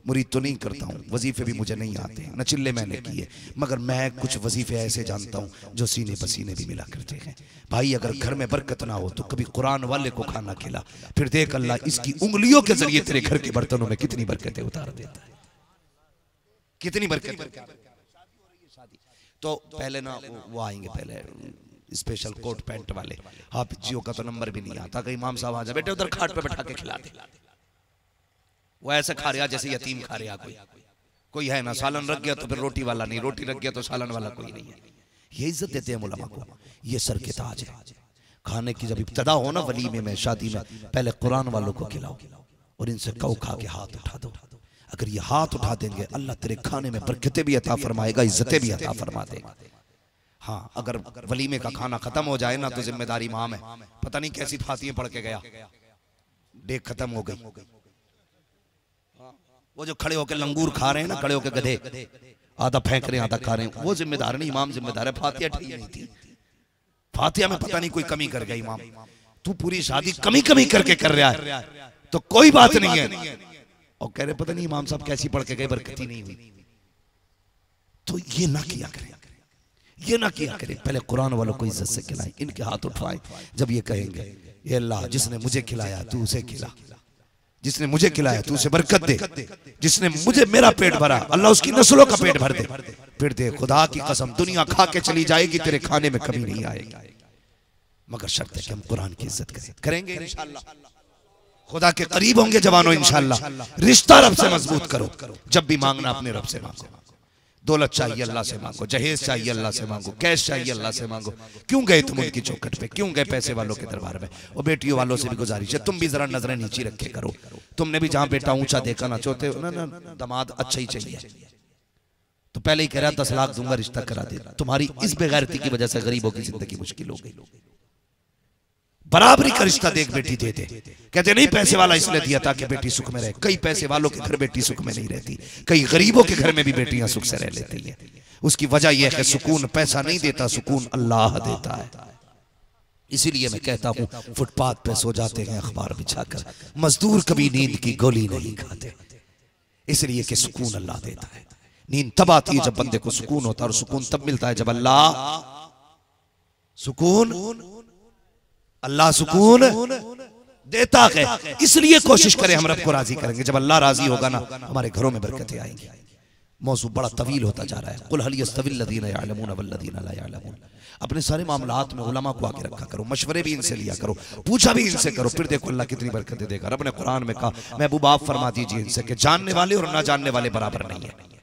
मुरीद तो नहीं करता हूँ, वजीफे भी मुझे नहीं आते, न चिल्ले मैंने किए, मगर मैं कुछ वजीफे ऐसे जानता हूँ जो सीने पसीने भी मिला करते हैं। भाई अगर घर में बरकत ना हो तो कभी कुरान वाले को खाना खिला, फिर देख अल्लाह इसकी उंगलियों के जरिए तेरे घर के बर्तनों में कितनी बरकतें उतार देता है, कितनी बरकत। तो पहले ना वो आएंगे, पहले स्पेशल कोट पैंट वाले हाफिज जियो का तो नंबर भी नहीं आता, कहीं इमाम साहब आ जाए, बेटे उधर खाट पे बैठा के खिला दे। वो ऐसे खा रहा जैसे यतीम खा रहा, कोई है ना। सालन रख गया तो फिर रोटी वाला नहीं, रोटी रख गया तो सालन वाला कोई नहीं है। ये इज्जत देते हैं उलमा को, ये सर के ताज है। खाने की जब इब्तदा हो ना वलीमे में, शादी में, पहले कुरान वालों को खिलाओ और इनसे कहो खा के हाथ उठा दो। अगर ये हाथ उठा देंगे अल्लाह तेरे खाने में बरकतें भी अता फरमाएगा, इज्जतें भी अता फरमा देगा। हाँ, अगर वलीमे का खाना खत्म हो जाए ना तो जिम्मेदारी इमाम है। पता नहीं कैसी फातियां पढ़ के गया, डेक खत्म हो गई। वो जो खड़े होकर लंगूर खा रहे हैं ना, खड़े होकर गधे, आधा फेंक रहे हैं आधा खा रहे हैं, वो जिम्मेदार नहीं, इमाम जिम्मेदार है। फातिया ठीक नहीं थी, फातिया में पता नहीं कोई कमी कर गया इमाम। तू पूरी शादी कमी करके कर रहा है तो कोई बात नहीं है, और कह रहे पता नहीं इमाम साहब कैसी पढ़ के गए, बरकत ही नहीं हुई। तो ये ना किया करें, ये ना किया करें। पहले कुरान वालों को इज्जत से खिलाएं, इनके हाथ उठवाएं। जब ये कहेंगे ये अल्लाह जिसने मुझे खिलाया तू उसे खिला, जिसने मुझे खिलाया तू उसे बरकत दे, जिसने मुझे मेरा पेट भरा अल्लाह उसकी नस्लों का पेट भर दे। फिर दे खुदा की कसम दुनिया खा के चली जाएगी, तेरे खाने में कमी नहीं आएगी, मगर शर्त है कि हम कुरान की इज्जत करेंगे इंशाअल्लाह। खुदा के करीब होंगे जवानों इंशाअल्लाह। रिश्ता रब से मजबूत करो। जब भी मांगना अपने रब से मांगो। दौलत चाहिए अल्लाह से मांगो, जहेज चाहिए अल्लाह से मांगो, कैश चाहिए अल्लाह से मांगो। क्यों गए तुम उनकी चौखट पे, क्यों गए पैसे वालों के दरबार में? और बेटियों वालों से भी गुजारिश है तुम भी जरा नजरें नीचे रखे करो। तुमने भी जहां बेटा ऊंचा देखा ना चाहते हो ना, दामाद अच्छा ही चाहिए, तो पहले ही कह रहा 10 लाख दूंगा रिश्ता करा दे। तुम्हारी इस बेगैरती की वजह से गरीबों की जिंदगी मुश्किल हो गई। बराबरी का रिश्ता देख बेटी दे दे। कहते नहीं पैसे वाला इसलिए दिया ताकि बेटी सुख में रहे। कई पैसे वालों के घर बेटी सुख में नहीं रहती, कई गरीबों के घर में भी बेटियां सुख से रह लेती हैं। उसकी वजह यह है कि सुकून पैसा नहीं देता, सुकून अल्लाह देता है। इसीलिए मैं कहता हूं फुटपाथ पे सो जाते हैं अखबार बिछाकर, मजदूर कभी नींद की गोली नहीं खाते, इसलिए कि सुकून अल्लाह देता है। नींद तब आती है जब बंदे को सुकून होता है, और सुकून तब मिलता है जब अल्लाह सुकून देता है। इसलिए कोशिश करें हम रब को राजी करेंगे। जब अल्लाह राजी होगा ना, हमारे घरों में बरकतें आएंगी। मौजू बड़ा तवील होता जा रहा है। कुल हल यस्तविल लदीना यअलमून वल्लदीना ला यअलमून। अपने सारे मामलात में उलमा को आगे रखा करो, मशवरे भी इनसे लिया करो, पूछा भी इनसे करो, फिर देखो अल्लाह कितनी बरकतें देगा। रब ने कुरान में कहा, महबूब आप फरमा दीजिए इनसे कि जानने वाले और ना जानने वाले बराबर नहीं है,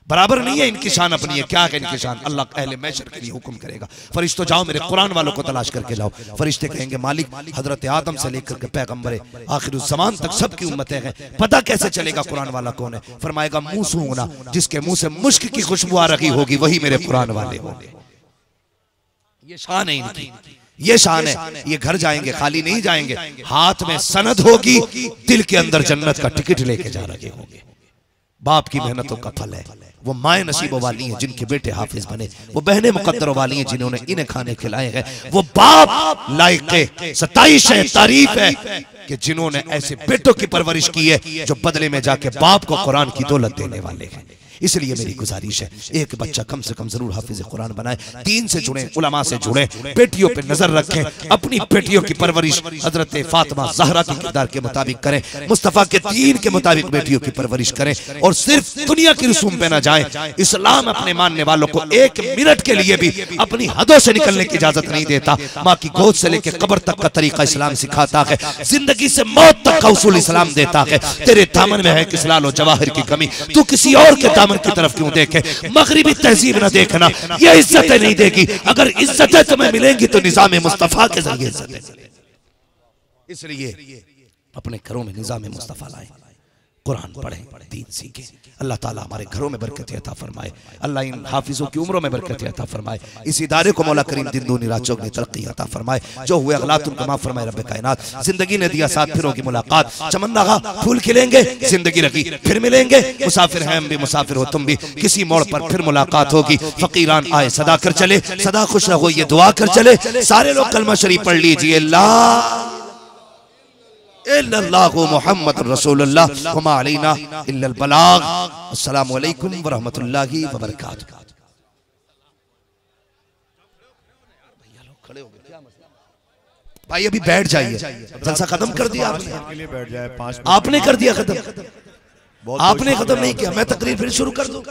बराबर नहीं है। इनकी शान अपनी है। क्या है इनकी शान? अल्लाह अहले महशर के लिए हुक्म करेगा, फरिश्तों जाओ मेरे कुरान वालों को तलाश करके लाओ। फरिश्ते कहेंगे मालिक हजरत आदम से लेकर के पैगंबर आखिरुज़ ज़मान तक सबकी उम्मतें हैं, पता कैसे चलेगा कुरान वाला कौन है? फरमाएगा मुंह सूंघना, जिसके मुंह से मुश्क की खुशबू आ रही होगी वही मेरे कुरान वाले होंगे। ये शान है इनकी, ये शान है। ये घर जाएंगे खाली नहीं जाएंगे, हाथ में सनद होगी, दिल के अंदर जन्नत का टिकट लेके जा रहे होंगे। बाप की मेहनतों का फल है। वो माए नसीबों वाली हैं जिनके बेटे हाफिज बने, वो बहनें मुकद्दरों वाली हैं जिन्होंने इन्हें खाने खिलाए हैं, वो बाप लायक सताइश है, तारीफ है कि जिन्होंने ऐसे बेटों की परवरिश की है जो बदले में जाके बाप को कुरान की दौलत देने वाले हैं। इसलिए मेरी गुजारिश है एक बच्चा कम से कम जरूर हाफिज कुरान बनाए, दीन से जुड़े, उलमा से जुड़े, बेटियों पे नजर रखें, अपनी बेटियों की परवरिश हजरत फातिमा ज़हरा के किरदार के मुताबिक करें, मुस्तफ़ा के दीन के मुताबिक बेटियों की परवरिश करें, और सिर्फ दुनिया की रसूम पे ना जाएं। इस्लाम अपने मानने वालों को एक मिनट के लिए भी अपनी हदों से निकलने की इजाजत नहीं देता। माँ की गोद से लेकर कब्र तक का तरीका इस्लाम सिखाता है, जिंदगी से मौत तक का उसूल इस्लाम देता है। तेरे दामन में है किस लाल और जवाहिर की कमी, तू किसी और के दामन की तरफ क्यों देखे? मगरिबी तहजीब ना देखना, ये इज्जतें नहीं देगी। अगर इज्जतें तुम्हें मिलेंगी तो निजाम मुस्तफा के जरिए इज्जतें। इसलिए अपने घरों में निजाम मुस्तफा लाएं, कुरान पढ़ें, दीन सीखें। अल्लाह ताला हमारे घरों में बरकत अता फरमाए। अल्लाह इन हाफिजों की उम्रों में बरकत अता फरमाए। इस इदारे को मौला करीम दिन दूनी रात चौगनी तरक्की अता फरमाए। जो हुए अगलात उनको माफ फरमाए रब्बे कायनात। जिंदगी ने दिया साथ, फिर होगी मुलाकात। चमन लगा फूल खिलेंगे, जिंदगी रखी फिर मिलेंगे। मुसाफिर हैं हम भी, मुसाफिर हो तुम भी, किसी मोड़ पर फिर मुलाकात होगी। फकीरान आए सदा कर चले, सदा खुश रहो ये दुआ कर चले। सारे लोग कलमा शरीफ पढ़ लीजिए, अल्लाह इल्लल्लाहु मुहम्मद रसूलुल्लाह व मा अलैना इल्लल बलाग। अस्सलामु अलैकुम व रहमतुल्लाहि व बरकातुहू। भाई अभी बैठ जाइए, जलसा खत्म कर दिया आपने, आपने कर दिया खत्म, आपने खत्म नहीं किया। मैं तकरीर फिर शुरू कर दूं।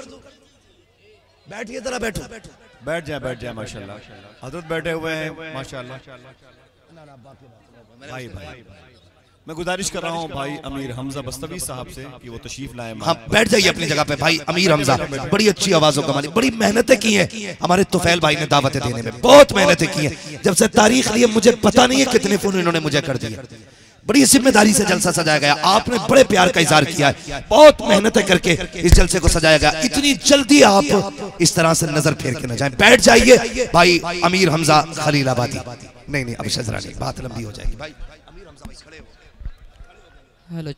बैठिए जरा, बैठो, बैठ जाए माशाल्लाह। हजरत बैठे हुए हैं माशाल्लाह। भाई मैं गुजारिश कर रहा हूँ भाई अमीर हमजा बस्तवी साहब से कि वो तशरीफ लाए। हाँ बैठ जाइए अपनी जगह पे। भाई अमीर हमजा बड़ी अच्छी आवाजों का मालिक, बड़ी मेहनतें की हैं हमारे तुफैल भाई ने दावतें देने में, बहुत मेहनतें की हैं। जब से तारीख ली मुझे पता नहीं है कितने फोन इन्होंने मुझे कर दिए। बड़ी जिम्मेदारी से जलसा सजाया गया, आपने बड़े प्यार का इजहार किया है, बहुत मेहनतें करके इस जलसे को सजाया गया। इतनी जल्दी आप इस तरह से नजर फेर के न जाएं। बैठ जाइए भाई अमीर हमजा खलीलाबादी। नहीं अब शजरा नहीं, बात लंबी हो जाएगी। भाई अमीर हमजा खड़े हो। हेलो।